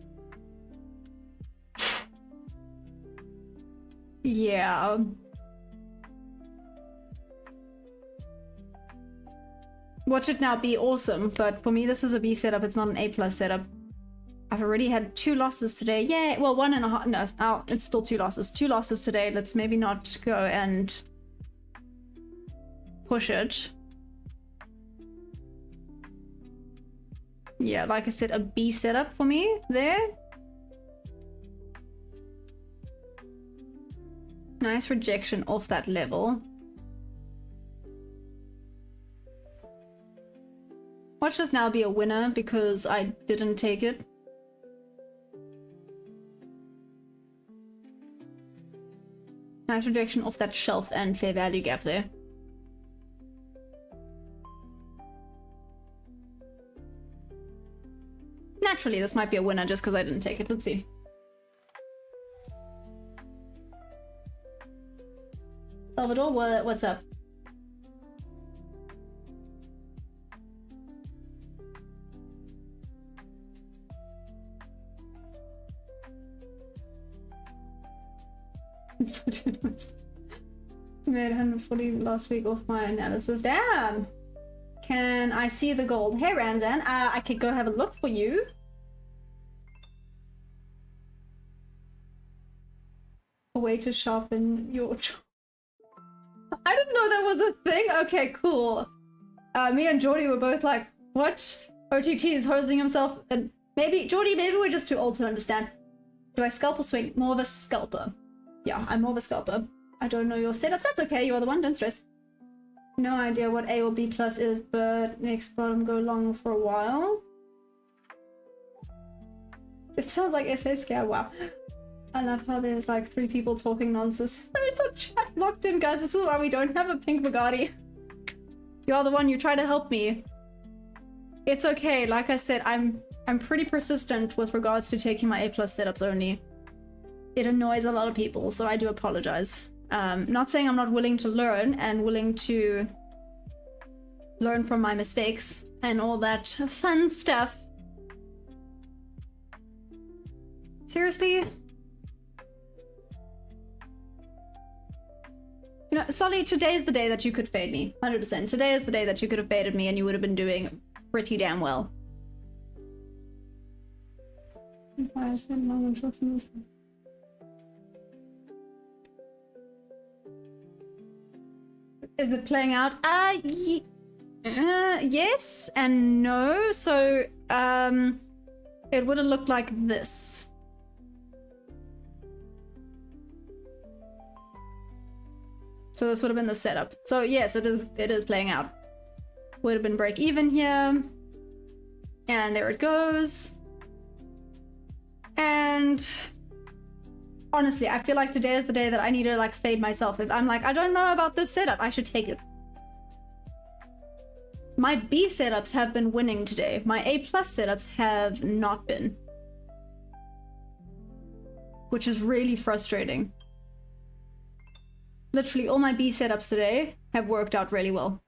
Yeah. Watch it now be awesome, but for me this is a B setup. It's not an A+ setup. I've already had 2 losses today. Yeah, well, 1.5. No, oh, it's still 2 losses. 2 losses today. Let's maybe not go and push it. Yeah, like I said, a B setup for me there. Nice rejection off that level. Watch this now be a winner because I didn't take it. Nice rejection off that shelf and fair value gap there. Naturally, this might be a winner just because I didn't take it. Let's see. Salvador, what's up? I'm so generous. Made 140 last week off my analysis. Damn! Can I see the gold? Hey Ramzan, I could go have a look for you. way to sharpen your jaw. I didn't know that was a thing. Okay, cool. Me and Jordy were both like, what? OTT is hosing himself, and maybe, Jordy, maybe we're just too old to understand. Do I scalp or swing? More of a scalper. Yeah, I'm more of a scalper. I don't know your setups. That's okay, you're the one, don't stress. No idea what A or B plus is, but next bottom go long for a while. It sounds like SA Scare, wow. I love how there's like 3 people talking nonsense. There's a chat locked in, guys. This is why we don't have a pink Bugatti. You're the one, you try to help me. It's okay, like I said, I'm pretty persistent with regards to taking my A plus setups only. It annoys a lot of people, so I do apologize. Not saying I'm not willing to learn and willing to learn from my mistakes and all that fun stuff. Seriously? You know, Solly, today is the day that you could fade me. 100%. Today is the day that you could have faded me and you would have been doing pretty damn well. Why is it long and short in this one? Is it playing out? Yes and no. So, it would have looked like this. So this would have been the setup. So yes, it is playing out. Would have been break even here. And there it goes. And honestly, I feel like today is the day that I need to like fade myself. If I'm like, I don't know about this setup, I should take it. My B setups have been winning today. My A plus setups have not been. Which is really frustrating. Literally all my B setups today have worked out really well.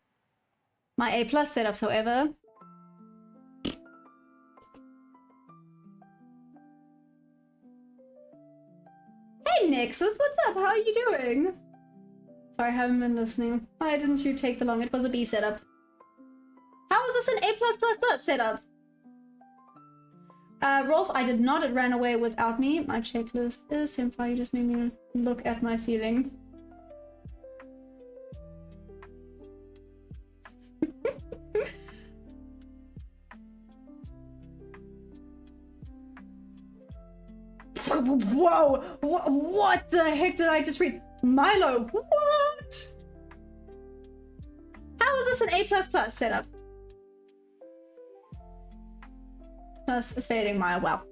My A plus setups, however... Hey Nexus, what's up? How are you doing? Sorry, I haven't been listening. Why didn't you take the long? It was a B setup. How is this an A+++ setup? Rolf, I did not. It ran away without me. My checklist is simple. You just made me look at my ceiling. Whoa! What the heck did I just read? Milo, what? How is this an A++ setup? Plus fading Mile, wow.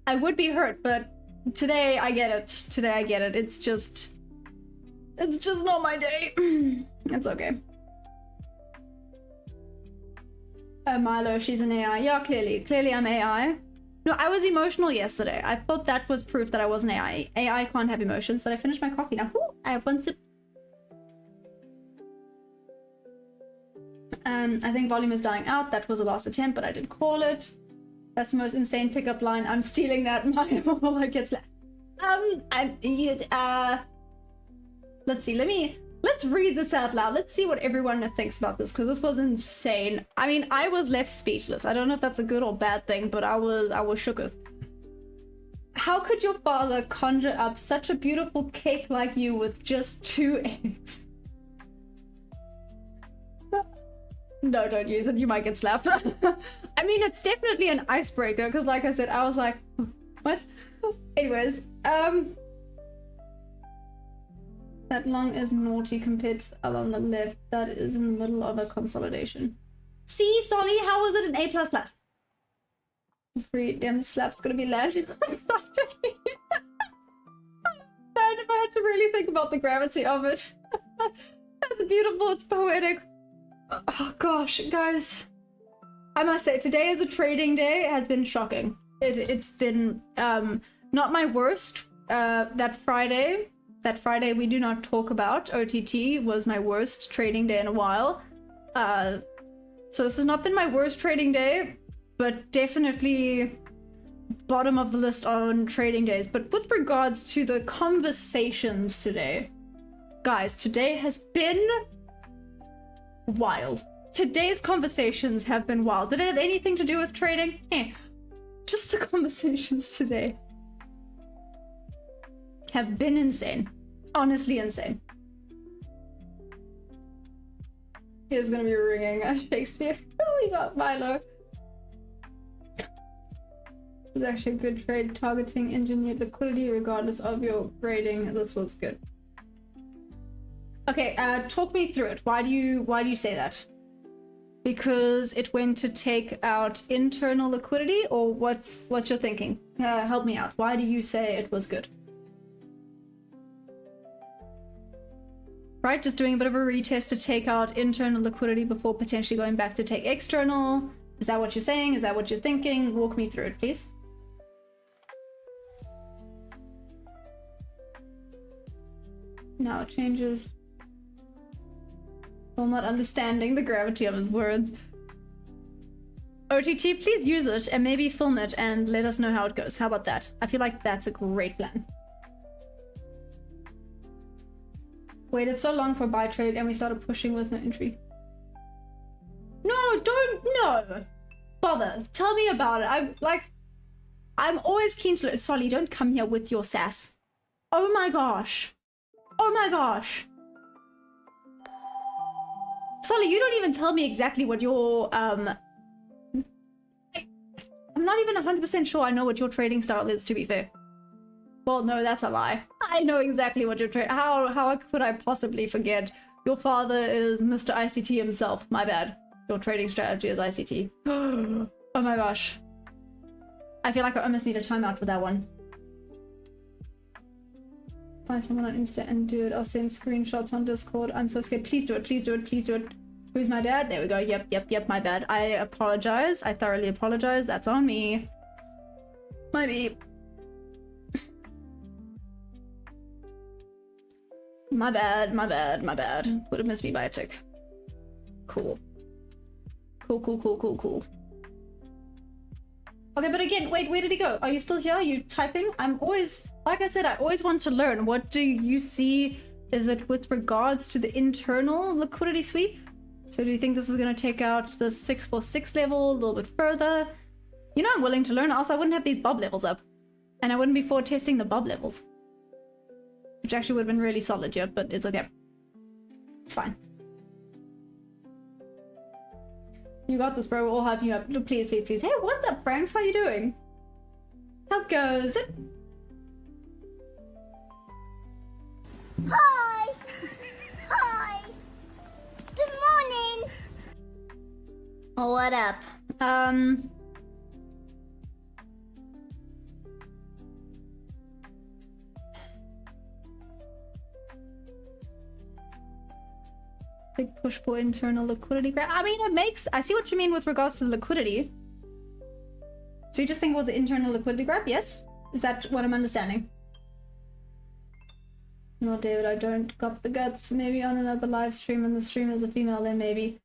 I would be hurt, but today I get it. Today I get it. It's just not my day. It's okay. Milo, she's an AI. Yeah, clearly I'm AI. No, I was emotional yesterday. I thought that was proof that I wasn't AI. AI can't have emotions. Did I finish my coffee now? Ooh, I have one sip. I think volume is dying out. That was the last attempt, but I did call it. That's the most insane pickup line. I'm stealing that. My like gets let's see. Let's read this out loud. Let's see what everyone thinks about this, because this was insane. I mean, I was left speechless. I don't know if that's a good or bad thing, but I was shooketh. How could your father conjure up such a beautiful cake like you with just 2 eggs? No, don't use it. You might get slapped. I mean, it's definitely an icebreaker, because like I said, I was like, what? Anyways, that long is naughty compared to the other on the left. That is in the middle of a consolidation. See, Solly, how was it an A++? Free damn slap's gonna be landing on side of me. Man, if I had to really think about the gravity of it. That's beautiful, it's poetic. Oh gosh, guys. I must say, today as a trading day has been shocking. It's been not my worst. That Friday we do not talk about, OTT, was my worst trading day in a while. So this has not been my worst trading day, but definitely bottom of the list on trading days. But with regards to the conversations today, guys, today has been wild. Today's conversations have been wild. Did it have anything to do with trading? Just the conversations today. have been insane. Honestly insane. Here's gonna be ringing at Shakespeare. Oh, we got Milo. It's actually a good trade, targeting engineered liquidity regardless of your grading. This was good. Okay, talk me through it. Why do you say that? Because it went to take out internal liquidity, or what's your thinking? Help me out. Why do you say it was good? Right, just doing a bit of a retest to take out internal liquidity before potentially going back to take external. Is that what you're saying? Is that what you're thinking? Walk me through it, please. Now it changes. While not understanding the gravity of his words. OTT, please use it and maybe film it and let us know how it goes. How about that? I feel like that's a great plan. Waited so long for buy trade and we started pushing with no entry. No, no. Bother. Tell me about it. I'm always keen to learn. Solly, don't come here with your sass. Oh my gosh. Oh my gosh. Solly, you don't even tell me exactly what your, I'm not even 100% sure I know what your trading style is, to be fair. Well, no, that's a lie. I know exactly what your how could I possibly forget? Your father is Mr. ICT himself. My bad. Your trading strategy is ICT. Oh my gosh. I feel like I almost need a timeout for that one. Find someone on Insta and do it. I'll send screenshots on Discord. I'm so scared. Please do it. Please do it. Please do it. Who's my dad? There we go. Yep. My bad. I apologize. I thoroughly apologize. That's on me. My beep. My bad. Would have missed me by a tick. Cool. Cool. Okay, but again, wait, where did he go? Are you still here? Are you typing? I'm always, like I said, I always want to learn. What do you see? Is it with regards to the internal liquidity sweep? So do you think this is going to take out the 646 level a little bit further? You know I'm willing to learn, else I wouldn't have these bob levels up. And I wouldn't be forward testing the bob levels. Which actually would have been really solid yet, but it's okay. It's fine. You got this, bro. We'll all hype you up. Please. Hey, what's up, Franks? How you doing? How goes it? Hi. Hi. Good morning. Oh, what up? Big push for internal liquidity grab. I mean, I see what you mean with regards to the liquidity. So you just think it was an internal liquidity grab? Yes? Is that what I'm understanding? No, David, I don't got the guts. Maybe on another live stream and the streamer is a female, then maybe.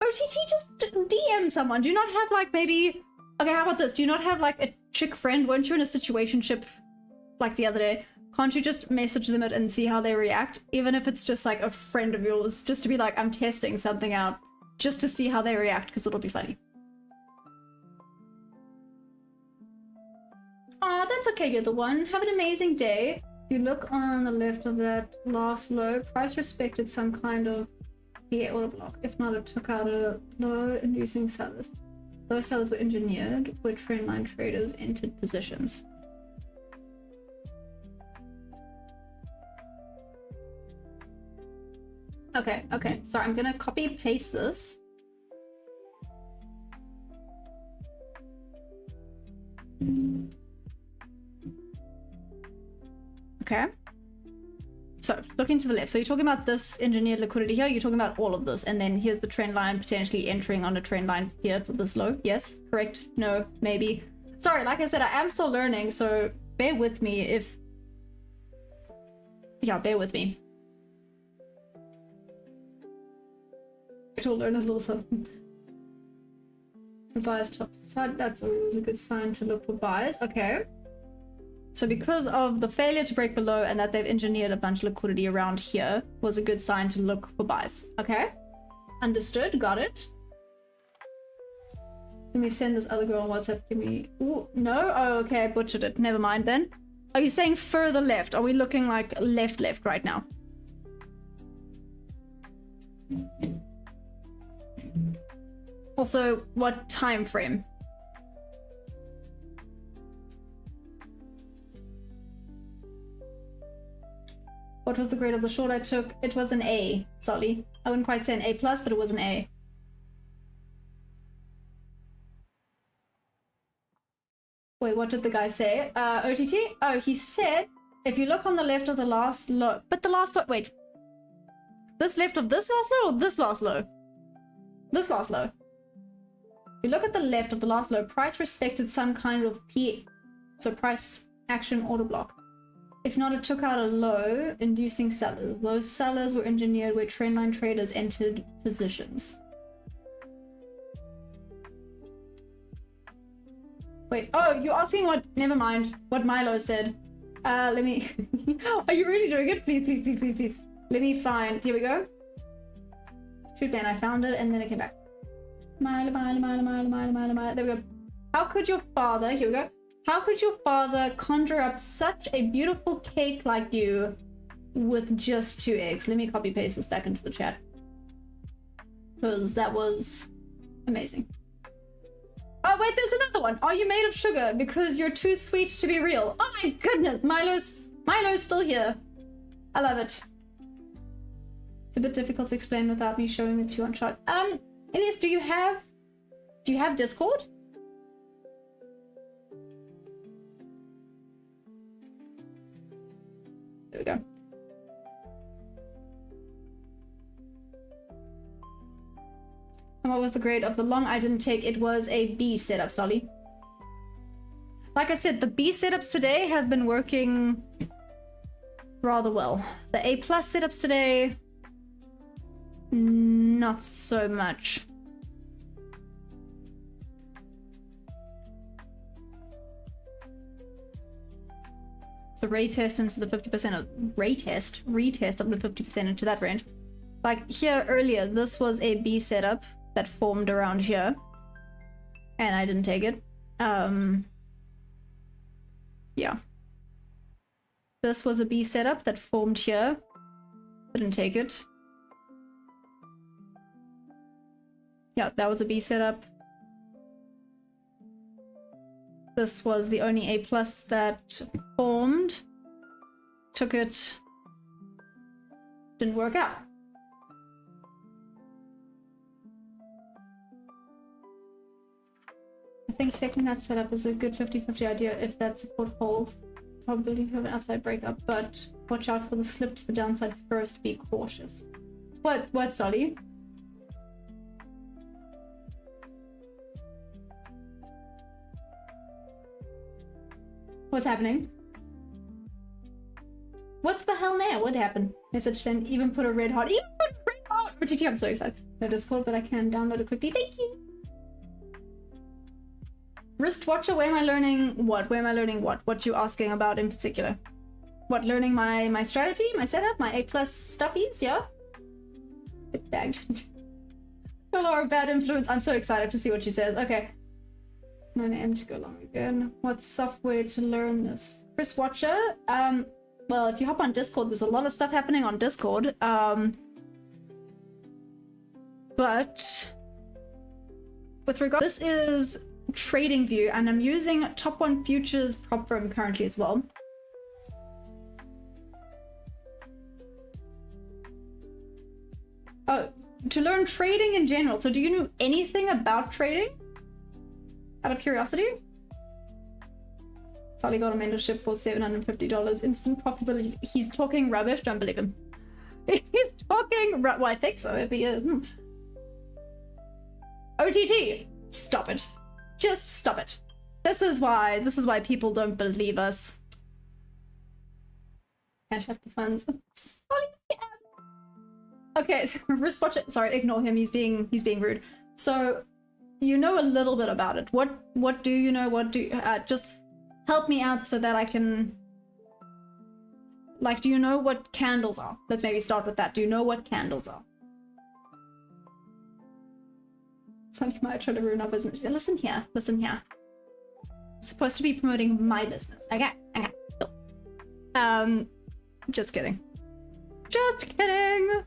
OTT, just DM someone. Do you not have like maybe... Okay, how about this? Do you not have like a chick friend? Weren't you in a situationship like the other day? Can't you just message them it and see how they react? Even if it's just like a friend of yours, just to be like, I'm testing something out, just to see how they react, because it'll be funny. Aw, that's okay, you're the one. Have an amazing day. If you look on the left of that last low, price respected some kind of PA order block. If not, it took out a low inducing sellers. Those sellers were engineered, where trendline traders entered positions. Okay. Sorry, I'm gonna copy and paste this. Okay. So, looking to the left. So you're talking about this engineered liquidity here, you're talking about all of this, and then here's the trend line potentially entering on a trend line here for this low. Yes? Correct? No? Maybe? Sorry, like I said, I am still learning, so bear with me if... Yeah, bear with me. To learn a little something. Buys top side, that's always a good sign to look for buys. Okay. So because of the failure to break below and that they've engineered a bunch of liquidity around here was a good sign to look for buys. Okay. Understood. Got it. Let me send this other girl on WhatsApp. Give me... Ooh, no? Oh, okay. I butchered it. Never mind then. Are you saying further left? Are we looking like left right now? Also, what time frame? What was the grade of the short I took? It was an A, Solly. I wouldn't quite say an A+, but it was an A. Wait, what did the guy say? OTT? Oh, he said, if you look on the left of the last low, but the last low, wait. This left of this last low or this last low? This last low. If you look at the left of the last low, price respected some kind of P, so price action order block. If not, it took out a low, inducing sellers. Those sellers were engineered where trendline traders entered positions. Wait, oh, you're asking what, never mind, what Milo said. Let me, are you really doing it? Please, please, please, please, please. Let me find, here we go. Shoot, man, I found it and then it came back. Milo, there we go. How could your father, here we go. How could your father conjure up such a beautiful cake like you with just 2 eggs? Let me copy paste this back into the chat. Because that was amazing. Oh wait, there's another one. Are you made of sugar because you're too sweet to be real? Oh my goodness, Milo's still here. I love it. It's a bit difficult to explain without me showing it to you on shot. Elias, do you have Discord? There we go. And what was the grade of the long I didn't take? It was a B setup, Solly. Like I said, the B setups today have been working rather well. The A+ setups today, not so much. The retest into the 50% of retest of the 50% into that range. Like here earlier, this was a B setup that formed around here, and I didn't take it. Yeah. This was a B setup that formed here. Didn't take it. Yeah, that was a B setup. This was the only A+ that formed. Took it. Didn't work out. I think taking that setup is a good 50-50 idea if that support holds. Probability of an upside breakup, but watch out for the slip to the downside first. Be cautious. What, Solly? What's happening? What's the hell now? What happened? Message sent. Even put a red heart. Even put a red heart! OTT, I'm so excited. No Discord, but I can download it quickly. Thank you. Wristwatcher, where am I learning what? Where am I learning what? What you asking about in particular? What, learning my strategy, my setup, my A+ stuffies, yeah? Get bagged. Laura, bad influence. I'm so excited to see what she says. Okay. 9 AM to go long again. What software to learn this? Wristwatcher? Well, if you hop on Discord, there's a lot of stuff happening on Discord. But with regard, this is TradingView, and I'm using Top 1 Futures prop firm currently as well. Oh, to learn trading in general. So do you know anything about trading? Out of curiosity? Sally got a mentorship for $750. Instant profitability. He's talking rubbish. Don't believe him. He's talking well, I think so. If he is. OTT! Stop it. Just stop it. This is why people don't believe us. Cash have the funds. Okay, wristwatch. Sorry, ignore him. He's being rude. So, you know a little bit about it. What do you know? What do just help me out so that I can. Like, do you know what candles are? Let's maybe start with that. Do you know what candles are? Something might try to ruin our business. Listen here. Listen here. It's supposed to be promoting my business. Okay. Okay. Cool. Just kidding. Just kidding!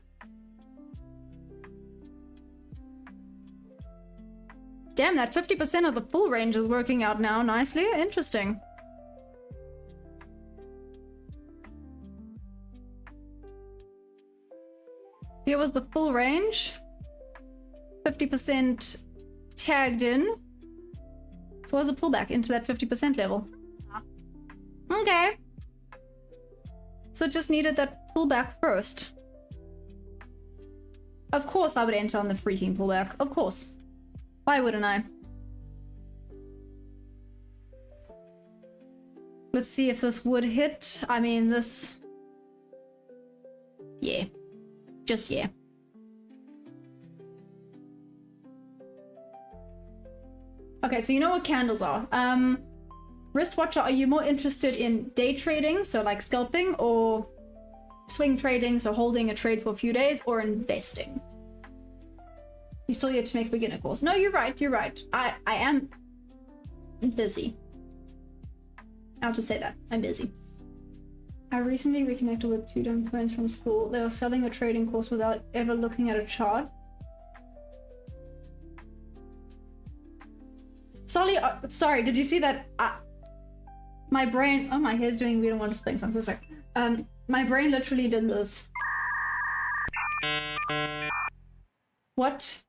Damn, that 50% of the full range is working out now nicely. Interesting. Here was the full range. 50% tagged in. So was a pullback into that 50% level. Okay. So it just needed that pullback first. Of course I would enter on the freaking pullback. Of course. Why wouldn't I? Let's see if this would hit. I mean, this... Yeah. Just yeah. Okay, so you know what candles are. Wristwatcher, are you more interested in day trading, so like scalping, or swing trading, so holding a trade for a few days, or investing? You still yet to make a beginner course. No, you're right, you're right. I am busy. I'll just say that. I'm busy. I recently reconnected with two dumb friends from school. They were selling a trading course without ever looking at a chart. Sorry, did you see that? My brain... Oh, my hair's doing weird and wonderful things. I'm so sorry. My brain literally did this. What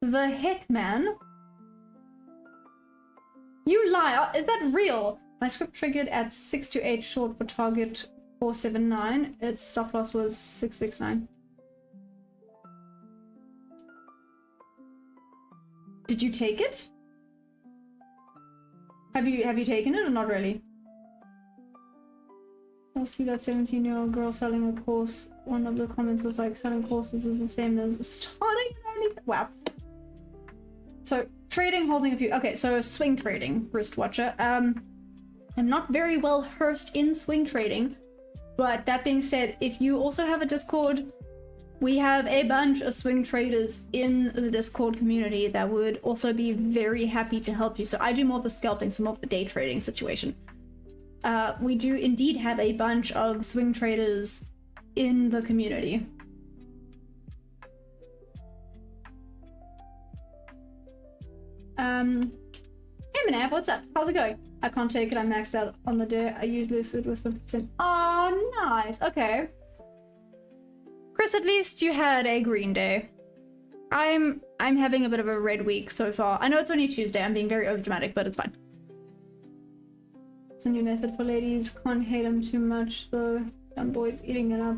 the heck, man? You lie. Is that real? My script triggered at 6 to 8 short for target 479. Its stop loss was 669. Did you take it? Have you taken it or not really? I'll see that 17-year-old girl selling a course. One of the comments was like, selling courses is the same as starting an only. Wow. So trading, holding a few. Okay, so swing trading, wristwatcher. I'm not very well versed in swing trading, but that being said, if you also have a Discord, we have a bunch of swing traders in the Discord community that would also be very happy to help you. So I do more of the scalping, so more of the day trading situation. We do indeed have a bunch of swing traders in the community. Hey Manav, what's up? How's it going? I can't take it, I'm maxed out on the day. I use Lucid with 50%. Oh, nice, okay. Chris, at least you had a green day. I'm having a bit of a red week so far. I know it's only Tuesday, I'm being very overdramatic, but it's fine. It's a new method for ladies. Can't hate them too much though. Dumb boys eating it up.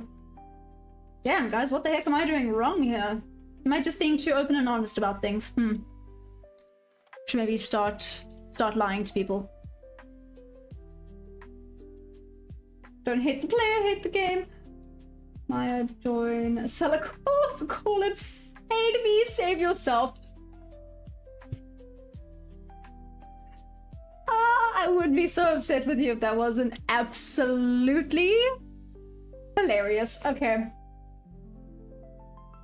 Damn, guys, what the heck am I doing wrong here? Am I just being too open and honest about things? Should maybe start lying to people. Don't hate the player, hate the game. Maya, join, sell a course, call it fade me, save yourself. I would be so upset with you if that wasn't absolutely hilarious. Okay.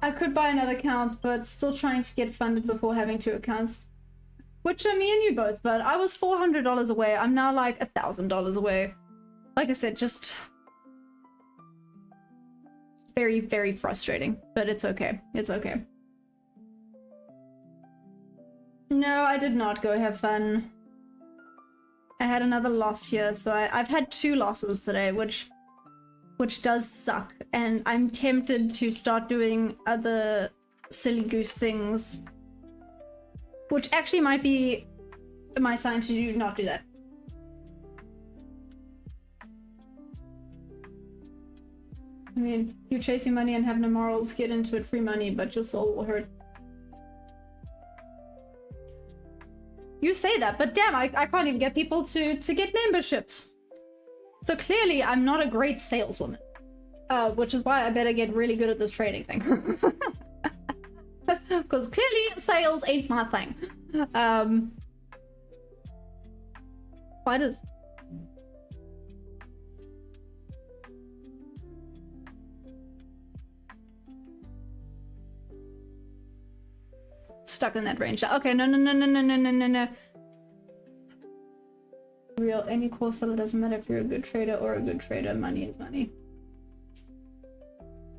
I could buy another account, but still trying to get funded before having 2 accounts. Which are me and you both, but I was $400 away. I'm now like $1,000 away. Like I said, just very, very frustrating, but it's okay. It's okay. No, I did not go have fun. I had another loss here, so I've had 2 losses today, which does suck. And I'm tempted to start doing other silly goose things, which actually might be my sign to not do that. I mean, you're chasing money and have no morals, get into it, free money, but your soul will hurt. You say that, but damn, I can't even get people to get memberships. So clearly I'm not a great saleswoman. Which is why I better get really good at this trading thing. Because clearly sales ain't my thing. Why does... Stuck in that range. Okay, no. real. Any course seller, doesn't matter if you're a good trader or a good trader. Money is money.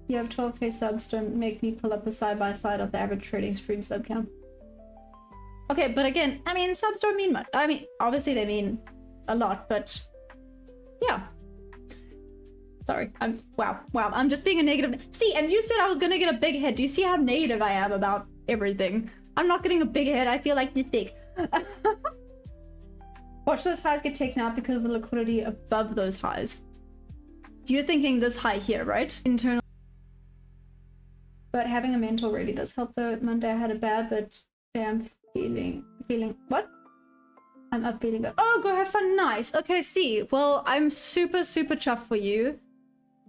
You have 12k subs. Don't make me pull up a side-by-side of the average trading stream sub count. Okay, but again, I mean, subs don't mean much. I mean, obviously they mean a lot, but yeah. Sorry, wow, I'm just being a negative. See, and you said I was gonna get a big head. Do you see how negative I am about everything? I'm not getting a big head. I feel like this big. Watch those highs get taken out because of the liquidity above those highs. You're thinking this high here, right? Internal. But having a mentor really does help though. Monday I had a bad, but I'm feeling what? I'm up feeling good. Oh, go have fun. Nice. Okay, see. Well, I'm super chuffed for you.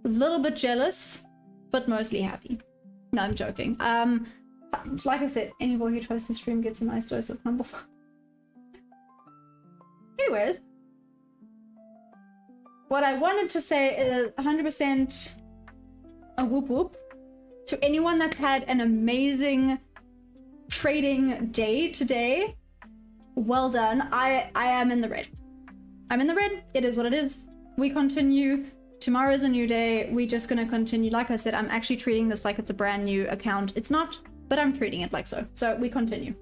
A little bit jealous, but mostly happy. No, I'm joking. Like I said, any boy who tries to stream gets a nice dose of humble. Anyways, what I wanted to say is 100% a whoop whoop to anyone that's had an amazing trading day today. Well done. I am in the red. I'm in the red. It is what it is. We continue. Tomorrow is a new day. We're just gonna continue. Like I said, I'm actually treating this like it's a brand new account. It's not, but I'm treating it like so. So we continue.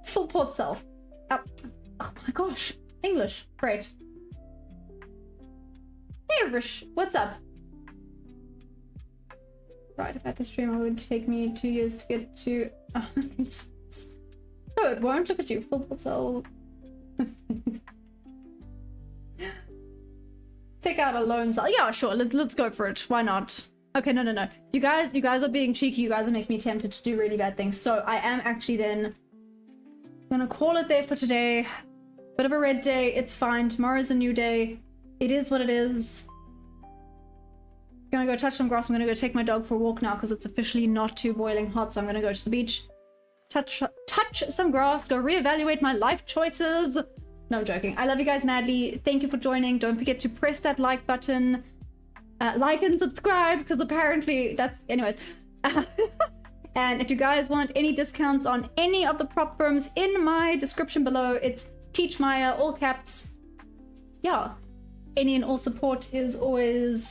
Full port self. Oh my gosh. English. Great. Hey Rish, what's up? Right, if I had to stream, it would take me 2 years to get to 100 subs. No, it won't. Look at you. Full port self. Take out a loan sale. Yeah, sure. Let's go for it. Why not? Okay, no. You guys are being cheeky. You guys are making me tempted to do really bad things. So I am actually then gonna call it there for today. Bit of a red day. It's fine. Tomorrow's a new day. It is what it is. Gonna go touch some grass. I'm gonna go take my dog for a walk now because it's officially not too boiling hot. So I'm gonna go to the beach, touch some grass, go reevaluate my life choices. No, I'm joking. I love you guys madly. Thank you for joining. Don't forget to press that like button. Like and subscribe, because apparently that's... Anyways. And if you guys want any discounts on any of the prop firms in my description below, it's Teach Maya, all caps. Yeah. Any and all support is always